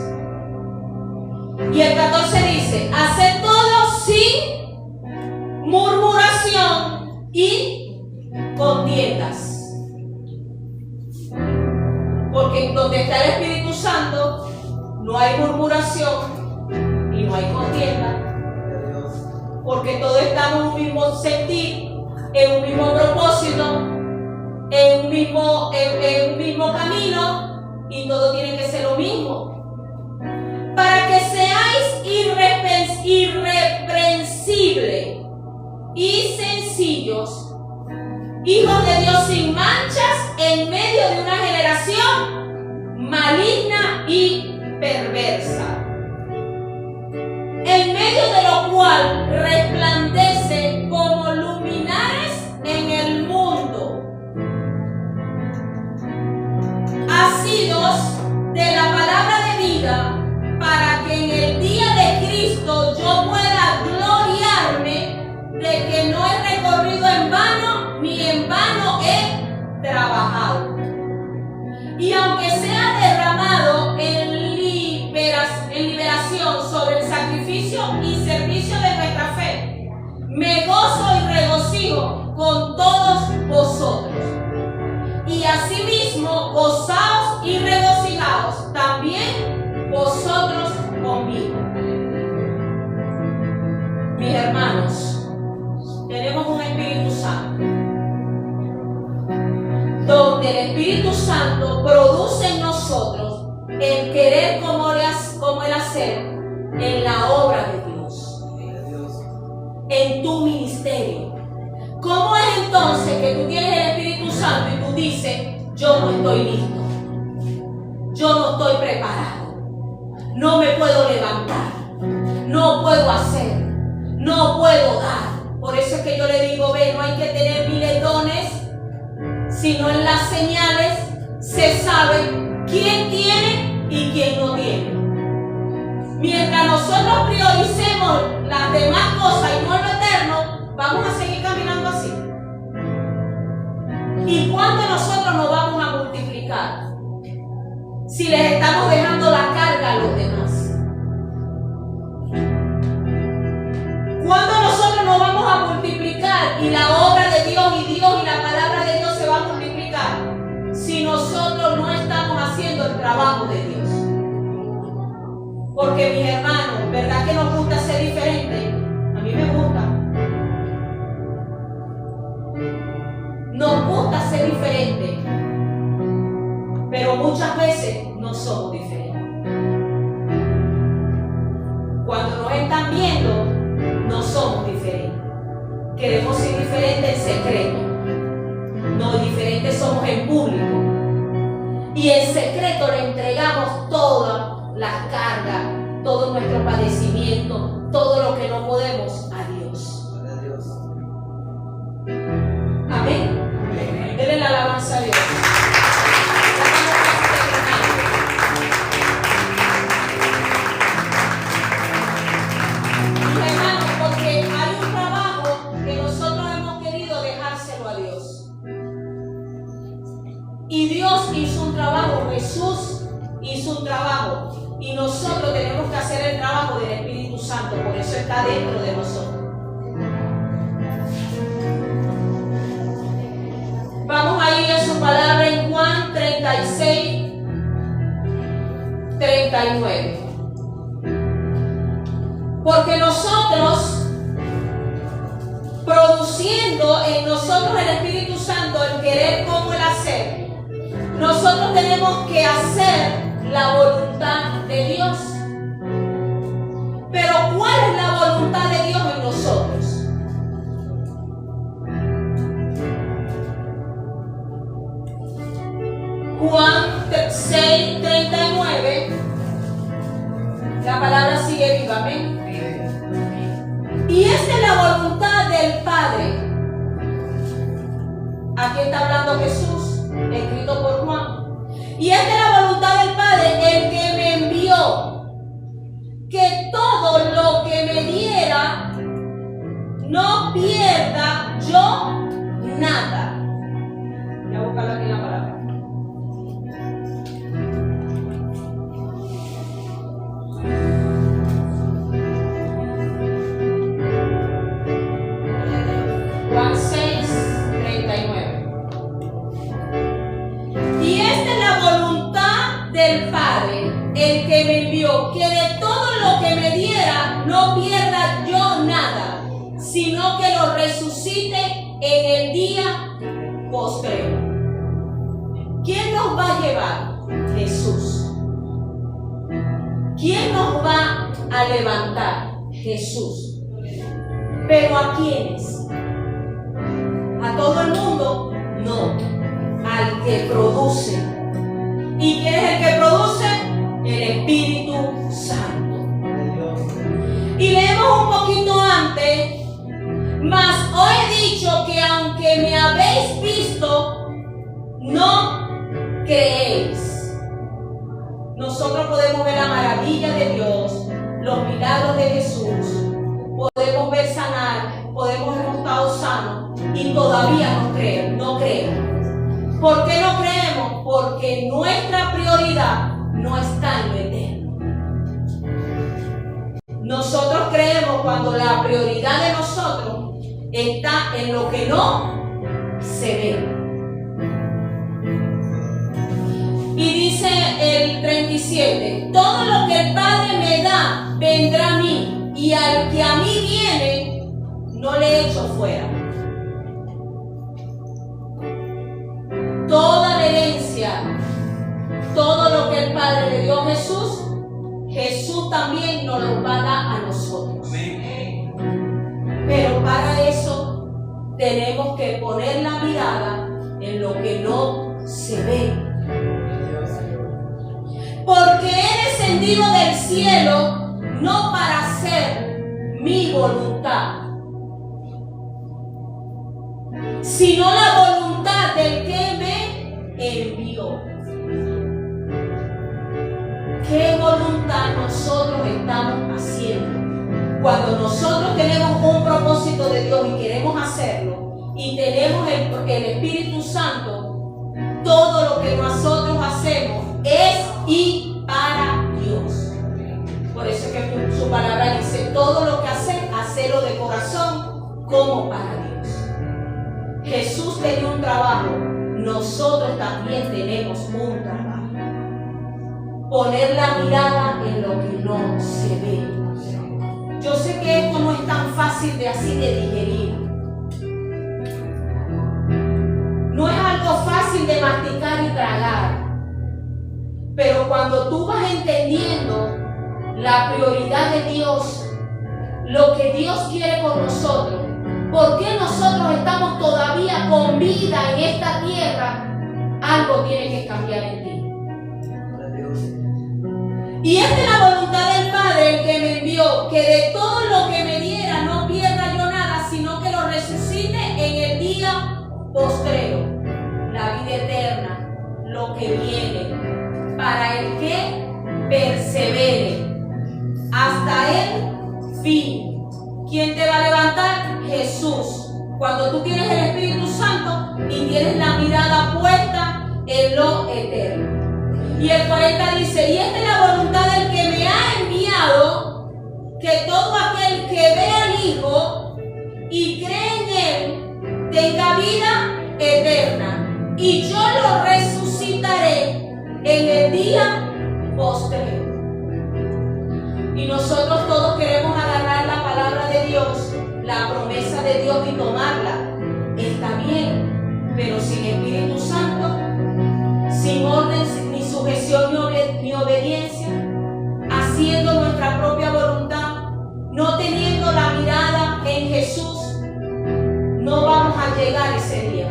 Y el 14 dice, haced todo sin murmuración y contiendas. Porque donde está el Espíritu Santo no hay murmuración y no hay contienda. Porque todos estamos en un mismo sentir, en un mismo propósito, en un mismo camino, y todo tiene que ser lo mismo. Para que seáis irreprensibles y sencillos, hijos de Dios sin manchas en medio de una generación maligna y perversa, en medio de lo cual resplandece como luminares en el mundo, asidos de la palabra de vida, para que en el día de Cristo yo pueda gloriarme de que no he recorrido en vano, ni en vano he trabajado. Y aunque sea derramado en liberación sobre el sacrificio y servicio de nuestra fe, me gozo y regocijo con todos vosotros. Y asimismo gozaos y regocijaos también vosotros conmigo. Mis hermanos, tenemos un Espíritu Santo, donde el Espíritu Santo produce en nosotros el querer como el hacer en la obra de Dios, en tu ministerio. ¿Cómo es entonces que tú tienes el Espíritu Santo y tú dices, yo no estoy listo, yo no estoy preparado, no me puedo levantar, no puedo hacer, no puedo dar? Por eso es que yo le digo, ve, no hay que tener miles dones, sino en las señales se sabe quién tiene y quién no tiene. Mientras nosotros prioricemos las demás cosas y no lo eterno, vamos a seguir caminando así. ¿Y cuándo nosotros nos vamos a multiplicar? Si les estamos dejando la carga a los demás. ¿Cuándo nosotros nos vamos a multiplicar y la obra de Dios y la palabra de Dios se va a multiplicar? Si nosotros no estamos haciendo el trabajo de Dios. Porque mis hermanos, ¿verdad que nos gusta ser diferentes? A mí me gusta. Nos gusta ser diferentes, pero muchas veces no somos diferentes. Cuando nos están viendo, no somos diferentes. Queremos ser diferentes en secreto. Generalmente somos en público. Y en secreto le entregamos todas las cargas, todo nuestro padecimiento, todo lo que no podemos a Dios. Amén. Denle la alabanza a Dios. Hermanos, porque hay un trabajo que nosotros hemos querido dejárselo a Dios. Y Dios hizo un trabajo, Jesús hizo un trabajo. Y nosotros tenemos que hacer el trabajo del Espíritu Santo, por eso está dentro de nosotros. Vamos a ir a su palabra en Juan 36, 39. Porque nosotros, produciendo en nosotros el Espíritu Santo, el querer como el hacer, nosotros tenemos que hacer la voluntad de Dios. Pero ¿cuál es la voluntad de Dios en nosotros? Juan 6, 39. La palabra sigue viva, amén. Y esta es la voluntad del Padre. Aquí está hablando Jesús, escrito por Juan. Y esta es la voluntad del Padre, el que me envió, que todo lo que me diera, no pierda yo nada. Voy a buscarlo aquí en la palabra. Juan 6, 39. Y esta es la voluntad del Padre, el que me envió, que de todo lo que me diera no pierda yo nada, sino que lo resucite en el día postrero. ¿Quién nos va a llevar? Jesús. ¿Quién nos va a levantar? Jesús. ¿Pero a quiénes? ¿A todo el mundo? No, al que produce. ¿Y quién es el que produce? El Espíritu Santo. Y leemos un poquito antes: mas os he dicho que aunque me habéis visto, no creéis. Nosotros podemos ver la maravilla de Dios, los milagros de Jesús, podemos ver sanar, podemos hemos estado sanos y todavía no creemos. ¿Por qué no creemos? Porque nuestra prioridad no está en lo eterno. Nosotros creemos cuando la prioridad de nosotros está en lo que no se ve. Y dice el 37, todo lo que el Padre me da vendrá a mí, y al que a mí viene no le echo fuera. Toda la herencia, todo lo que el Padre le dio a Jesús, Jesús también nos lo va a dar a nosotros. Pero para eso tenemos que poner la mirada en lo que no se ve. Porque he descendido del cielo no para hacer mi voluntad, sino la voluntad del que me envió. ¿Qué voluntad nosotros estamos haciendo? Cuando nosotros tenemos un propósito de Dios y queremos hacerlo, y tenemos el Espíritu Santo, todo lo que nosotros hacemos es y para Dios. Por eso es que su palabra dice: todo lo que hacelo de corazón como para Dios. Jesús tenía un trabajo, nosotros también tenemos un trabajo. Poner la mirada en lo que no se ve. Yo sé que esto no es tan fácil de así de digerir. No es algo fácil de masticar y tragar. Pero cuando tú vas entendiendo la prioridad de Dios, lo que Dios quiere con nosotros, ¿Por qué nosotros estamos todavía con vida en esta tierra? Algo tiene que cambiar en ti. Y esta es la voluntad del Padre, el que me envió, que de todo lo que me diera no pierda yo nada, sino que lo resucite en el día postrero. La vida eterna, lo que viene, para el que persevere hasta el fin. ¿Quién te va a levantar? Jesús. Cuando tú tienes el Espíritu Santo y tienes la mirada puesta en lo eterno. Y el 40 dice, y esta es la voluntad del que me ha enviado, que todo aquel que ve al Hijo y cree en Él tenga vida eterna, y yo lo resucitaré en el día postrero. Y nosotros todos queremos agarrar la palabra de Dios, la promesa de Dios y tomarla. Está bien, pero sin Espíritu Santo, sin orden, ni sujeción, ni obediencia, haciendo nuestra propia voluntad, no teniendo la mirada en Jesús, no vamos a llegar ese día.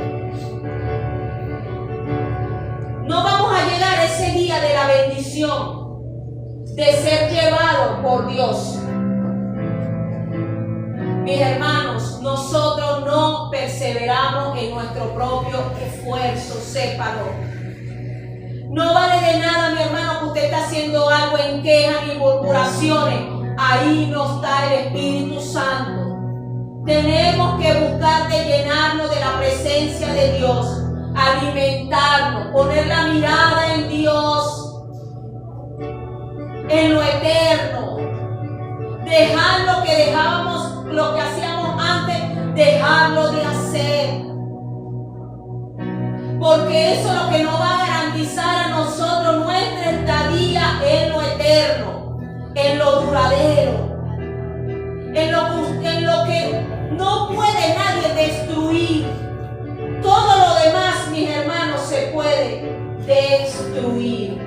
No vamos a llegar a ese día de la bendición, de ser llevado por Dios. Mis hermanos, nosotros no perseveramos en nuestro propio esfuerzo, sépalo. No vale de nada, mi hermano, que usted está haciendo algo en quejas ni murmuraciones. Ahí no está el Espíritu Santo. Tenemos que buscar de llenarnos de la presencia de Dios, alimentarnos, poner la mirada en Dios, en lo eterno, dejar lo que dejábamos, lo que hacíamos antes, dejarlo de hacer. Porque eso es lo que nos va a garantizar a nosotros nuestra estadía en lo eterno, en lo duradero, en lo que no puede nadie destruir. Todo lo demás, mis hermanos, se puede destruir.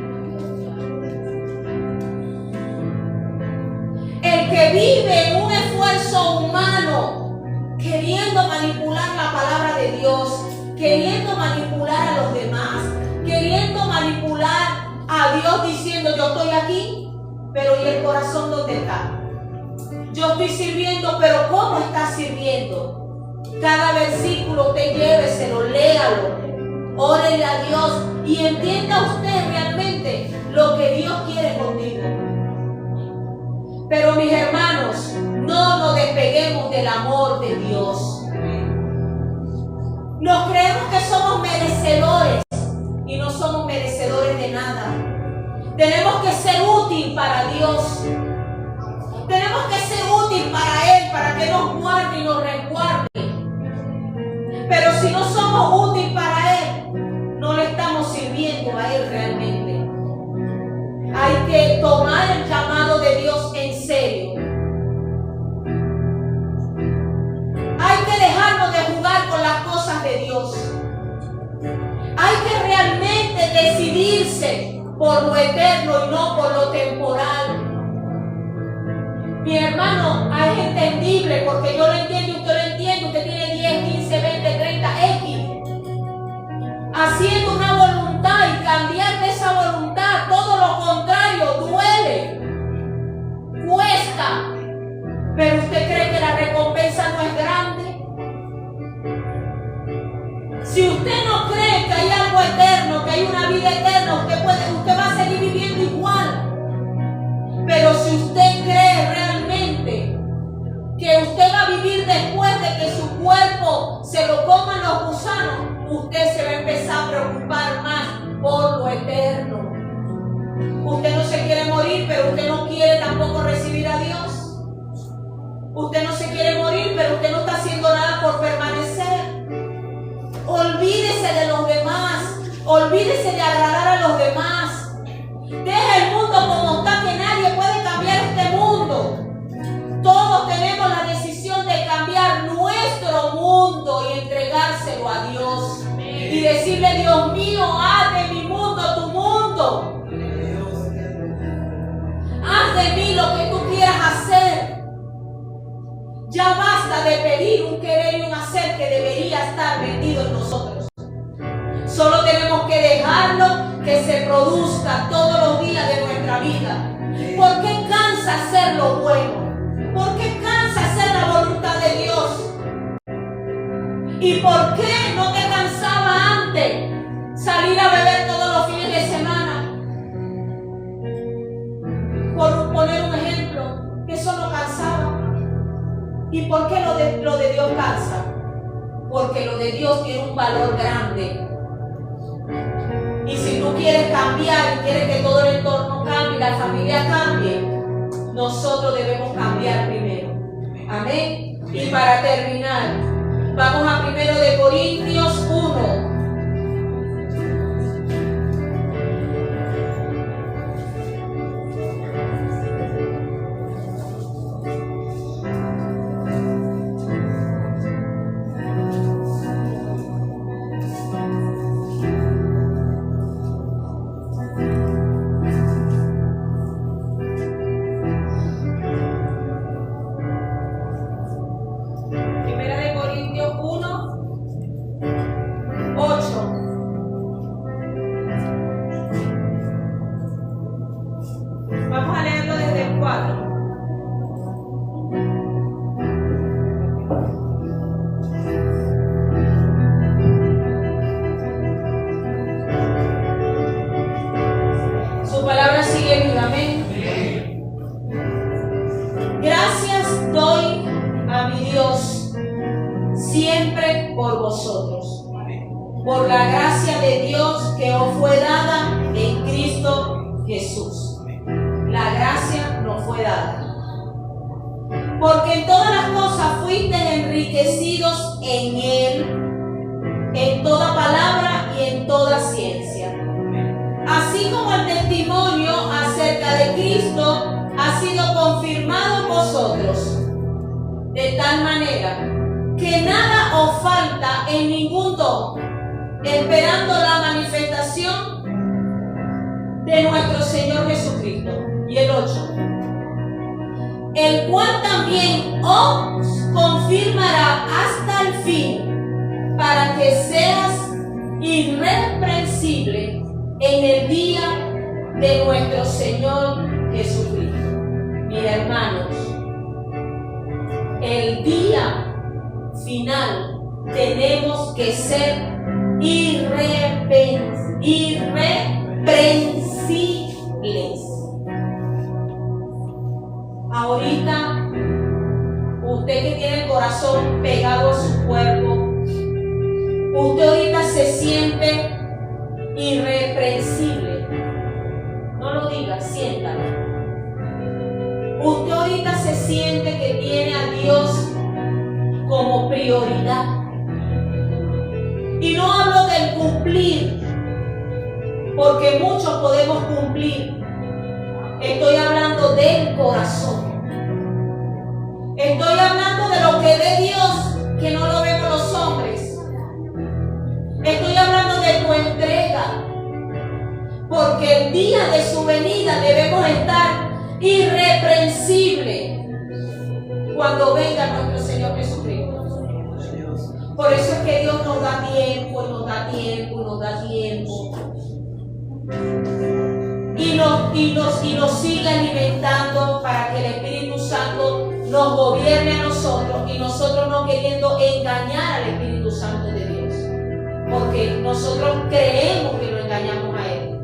El que vive en un esfuerzo humano, queriendo manipular la palabra de Dios, queriendo manipular a los demás, queriendo manipular a Dios diciendo yo estoy aquí, pero ¿y el corazón dónde está? Yo estoy sirviendo, pero ¿cómo estás sirviendo? Cada versículo usted lléveselo, léalo, órele a Dios y entienda usted realmente lo que Dios quiere contigo. Pero mis hermanos, no nos despeguemos del amor de Dios. Nos creemos que somos merecedores y no somos merecedores de nada. Tenemos que ser útil para Dios. Tenemos que ser útil para Él, para que nos guarde y nos resguarde. Pero si no somos útiles para Él, no le estamos sirviendo a Él realmente. Hay que tomar el llamado de Dios en serio. Hay que dejarnos de jugar con las cosas de Dios. Hay que realmente decidirse por lo eterno y no por lo temporal. Mi hermano, es entendible porque yo lo entiendo, usted lo entiende, usted tiene 10, 15, 20, 30, X. Haciendo una voluntad y cambiar de esa voluntad, todo lo contrario, duele, cuesta. Pero usted cree que la recompensa no es grande. Si usted no cree que hay algo eterno, que hay una vida eterna, usted va a seguir viviendo igual. Pero si usted cree realmente que usted va a vivir después de que su cuerpo se lo coman los gusanos, usted se va a empezar a preocupar más por lo eterno. Usted no se quiere morir, pero usted no quiere tampoco recibir a Dios. Usted no se quiere morir, pero usted no está haciendo nada por permanecer. Olvídese de los demás. Olvídese de agradar a los demás. Deja el mundo como está, que nadie puede cambiar este mundo. Todos tenemos la decisión de cambiar nuestro mundo y entregárselo a Dios. Y decirle, Dios mío, haz de mi mundo tu mundo. Haz de mí lo que tú quieras hacer. Ya basta de pedir un querer y un hacer que debería estar metido en nosotros. Solo tenemos que dejarlo que se produzca todos los días de nuestra vida. ¿Por qué cansa hacer lo bueno? ¿Por qué cansa hacer la voluntad de Dios? ¿Y por qué no te cansaba antes salir a beber todos los fines de semana? Por poner un ejemplo, que eso no cansaba. ¿Y por qué lo de Dios cansa? Porque lo de Dios tiene un valor grande. Y si tú quieres cambiar y quieres que todo el entorno cambie, la familia cambie, nosotros debemos cambiar primero. Amén. Y para terminar, vamos a 1 Corintios 1. Vamos a leerlo desde el 4. Su palabra sigue viva, amén. Gracias doy a mi Dios siempre por vosotros, por la gracia de Dios que os fue dada en Cristo Jesús. La gracia nos fue dada. Porque en todas las cosas fuisteis enriquecidos en Él, en toda palabra y en toda ciencia. Así como el testimonio acerca de Cristo ha sido confirmado en vosotros, de tal manera que nada os falta en ningún don, esperando la manifestación de nuestro Señor Jesucristo. Y el 8. El cual también os confirmará hasta el fin, para que seas irreprensible en el día de nuestro Señor Jesucristo. Mira, hermanos, el día final tenemos que ser irreprensibles. Ahorita, usted que tiene el corazón pegado a su cuerpo, usted ahorita se siente irreprensible. No lo diga, siéntalo. Usted ahorita se siente que tiene a Dios como prioridad. Y no hablo del cumplir, porque muchos podemos cumplir. Estoy hablando del corazón. Estoy hablando de lo que ve Dios, que no lo vemos los hombres. Estoy hablando de tu entrega. Porque el día de su venida debemos estar irreprensibles cuando venga nuestro Señor Jesucristo. Por eso es que Dios nos da tiempo, nos da tiempo, nos da tiempo. Y nos sigue alimentando para que el Espíritu Santo nos gobierne a nosotros y nosotros no queriendo engañar al Espíritu Santo de Dios. Porque nosotros creemos que lo engañamos a Él.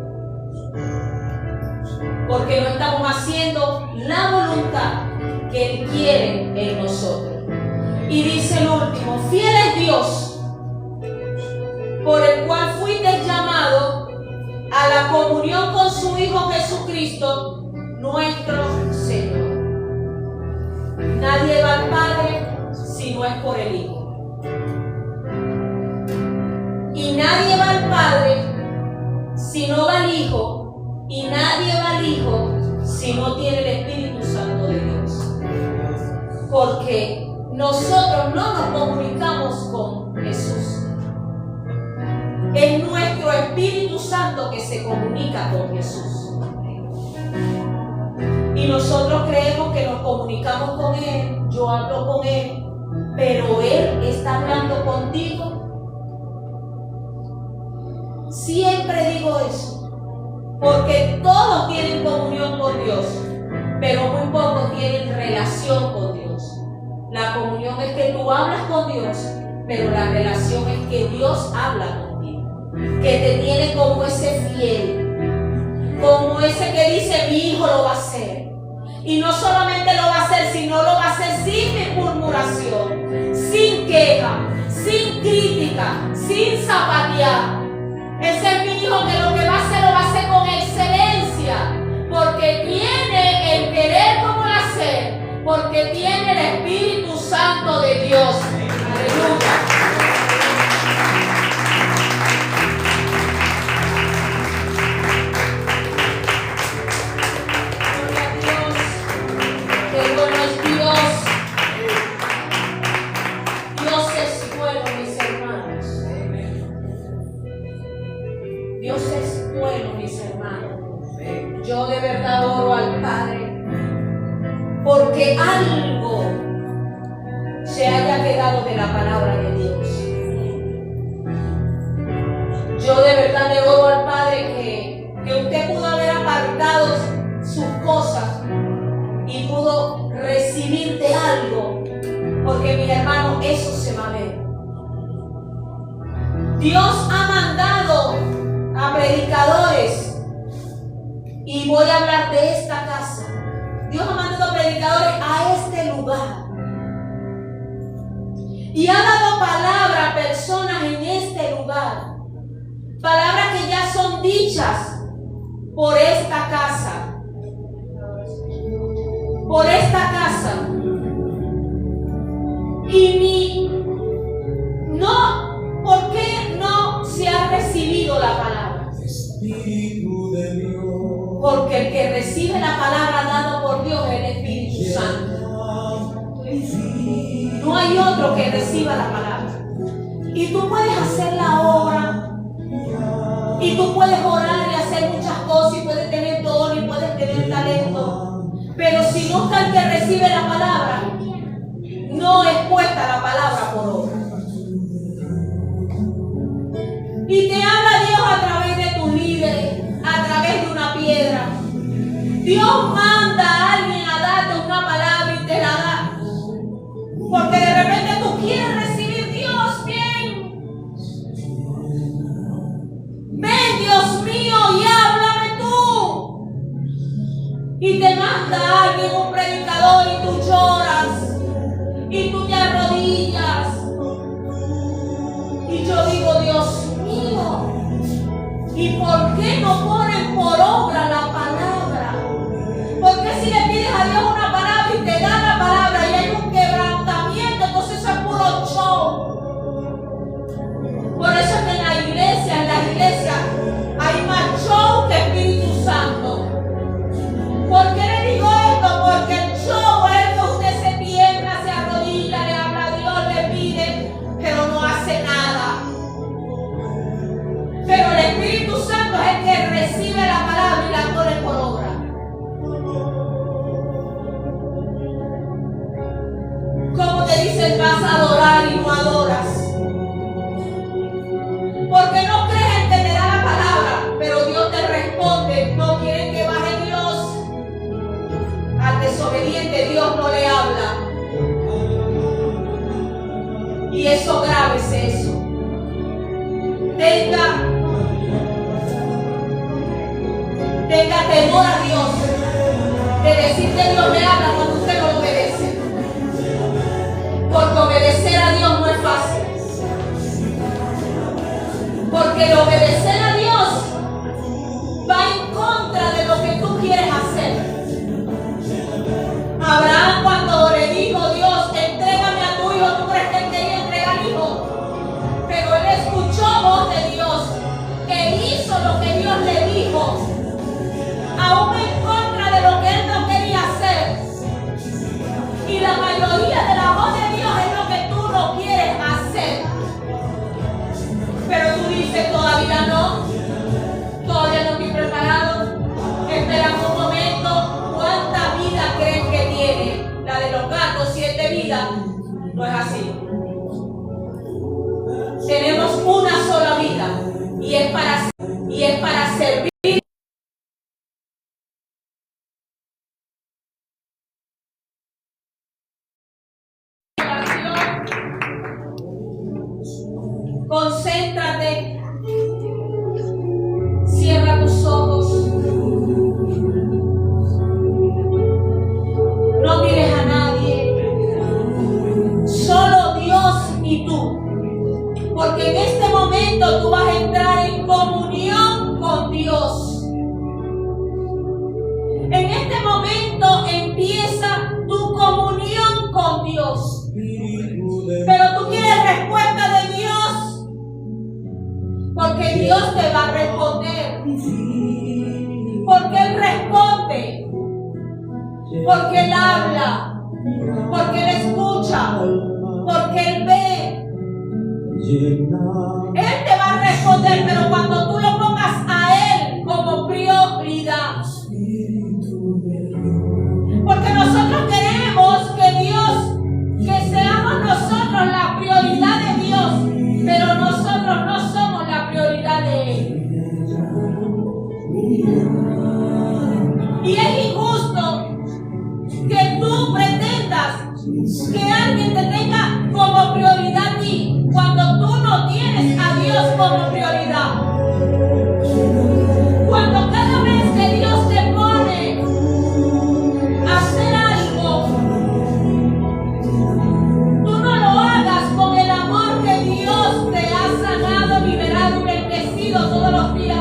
Porque no estamos haciendo la voluntad que Él quiere en nosotros. Y dice el último: fiel es Dios, por el cual fuiste llamado a la comunión con su Hijo Jesucristo, nuestro Señor. Nadie va al Padre si no es por el Hijo. Y nadie va al Padre si no va al Hijo. Y nadie va al Hijo si no tiene el Espíritu Santo de Dios. Porque nosotros no nos comunicamos con Jesús. Es nuestro Espíritu Santo que se comunica con Jesús. Y nosotros creemos que nos comunicamos con Él, yo hablo con Él, pero Él está hablando contigo. Siempre digo eso, porque todos tienen comunión con Dios, pero muy pocos tienen relación con Dios. La comunión es que tú hablas con Dios, pero la relación es que Dios habla contigo, que te tiene como ese fiel, como ese que dice mi hijo lo va a hacer. Y no solamente lo va a hacer, sino lo va a hacer sin murmuración, sin queja, sin crítica, sin zapatear. Ese es mi hijo que lo que va a hacer con excelencia, porque tiene el querer como el hacer, porque tiene el Espíritu Santo de Dios. Aleluya. Yo de verdad oro al Padre porque algo se haya quedado de la palabra de Dios. Yo de verdad le oro al Padre que usted pudo haber apartado sus cosas y pudo recibir de algo, porque mis hermanos, eso se va a ver. Dios ha mandado a predicadores. Y voy a hablar de esta casa. Dios ha mandado predicadores a este lugar. Y ha dado palabra a personas en este lugar. Palabras que ya son dichas por esta casa. Por esta casa. ¿Por qué no se ha recibido la palabra? Espíritu de Dios. Porque el que recibe la palabra dada por Dios es el Espíritu Santo. No hay otro que reciba la palabra. Y tú puedes hacer la obra. Y tú puedes orar y hacer muchas cosas. Y puedes tener don y puedes tener talento. Pero si no está el que recibe la palabra, no es puesta la palabra por obra. Y te habla Dios a través de tus líderes, a través de una piedra. Dios manda a alguien a darte una palabra y te la da. Porque de repente tú quieres recibir, Dios, bien. Ven, Dios mío, y háblame tú. Y te manda a alguien, un predicador, y tú lloras. Y tú te arrodillas. Y yo digo, Dios mío, ¿y por qué no ponen por obra la palabra? ¿Por qué si le pides a Dios una palabra y te da la palabra y hay un quebrantamiento, entonces eso es puro show? Por eso es que en la iglesia hay más show que Espíritu Santo. ¿Por qué le digo esto? Porque el show es que usted se tiembla, se arrodilla, le habla a Dios, le pide, pero no hace nada. Pero el Espíritu Santo es el que recibe la palabra y la pone por obra. ¿Cómo te dicen vas a adorar y no adoras? Porque no crees en que te da la palabra, pero Dios te responde. No quieren que baje Dios. Al desobediente Dios no le habla. Y eso grave es eso. Tenga temor a Dios, de decir que Dios le habla cuando usted no obedece. Porque obedecer a Dios no es fácil. Porque el obedecer a Dios va en contra de lo que tú quieres hacer. Abraham, cuando le dijo Dios, entrégame a tu hijo, ¿tú crees que él quería entregar al hijo? Pero él escuchó voz de Dios, que hizo lo que Dios le dijo, aún en contra de lo que él no quería hacer. Y la mayoría de la voz de Dios es lo que tú no quieres hacer. Pero tú dices, todavía no. y es para servir. Concéntrate, cierra tus ojos, no mires a nadie, solo Dios y tú, porque en este momento tú vas a entrar en comunión con Dios. En este momento empieza tu comunión con Dios, pero tú quieres respuesta de Dios, porque Dios te va a responder, porque Él responde, porque Él habla, porque Él escucha, porque Él ve. Él te va a responder, pero cuando tú lo pongas a Él como prioridad. Porque nosotros queremos que Dios, que seamos nosotros la prioridad de Dios, pero nosotros no somos la prioridad de Él. Y es injusto que tú pretendas que alguien te tenga como prioridad a ti, cuando tú no tienes a Dios como prioridad. Cuando cada vez que Dios te pone a hacer algo, tú no lo hagas con el amor que Dios te ha sanado, liberado y bendecido todos los días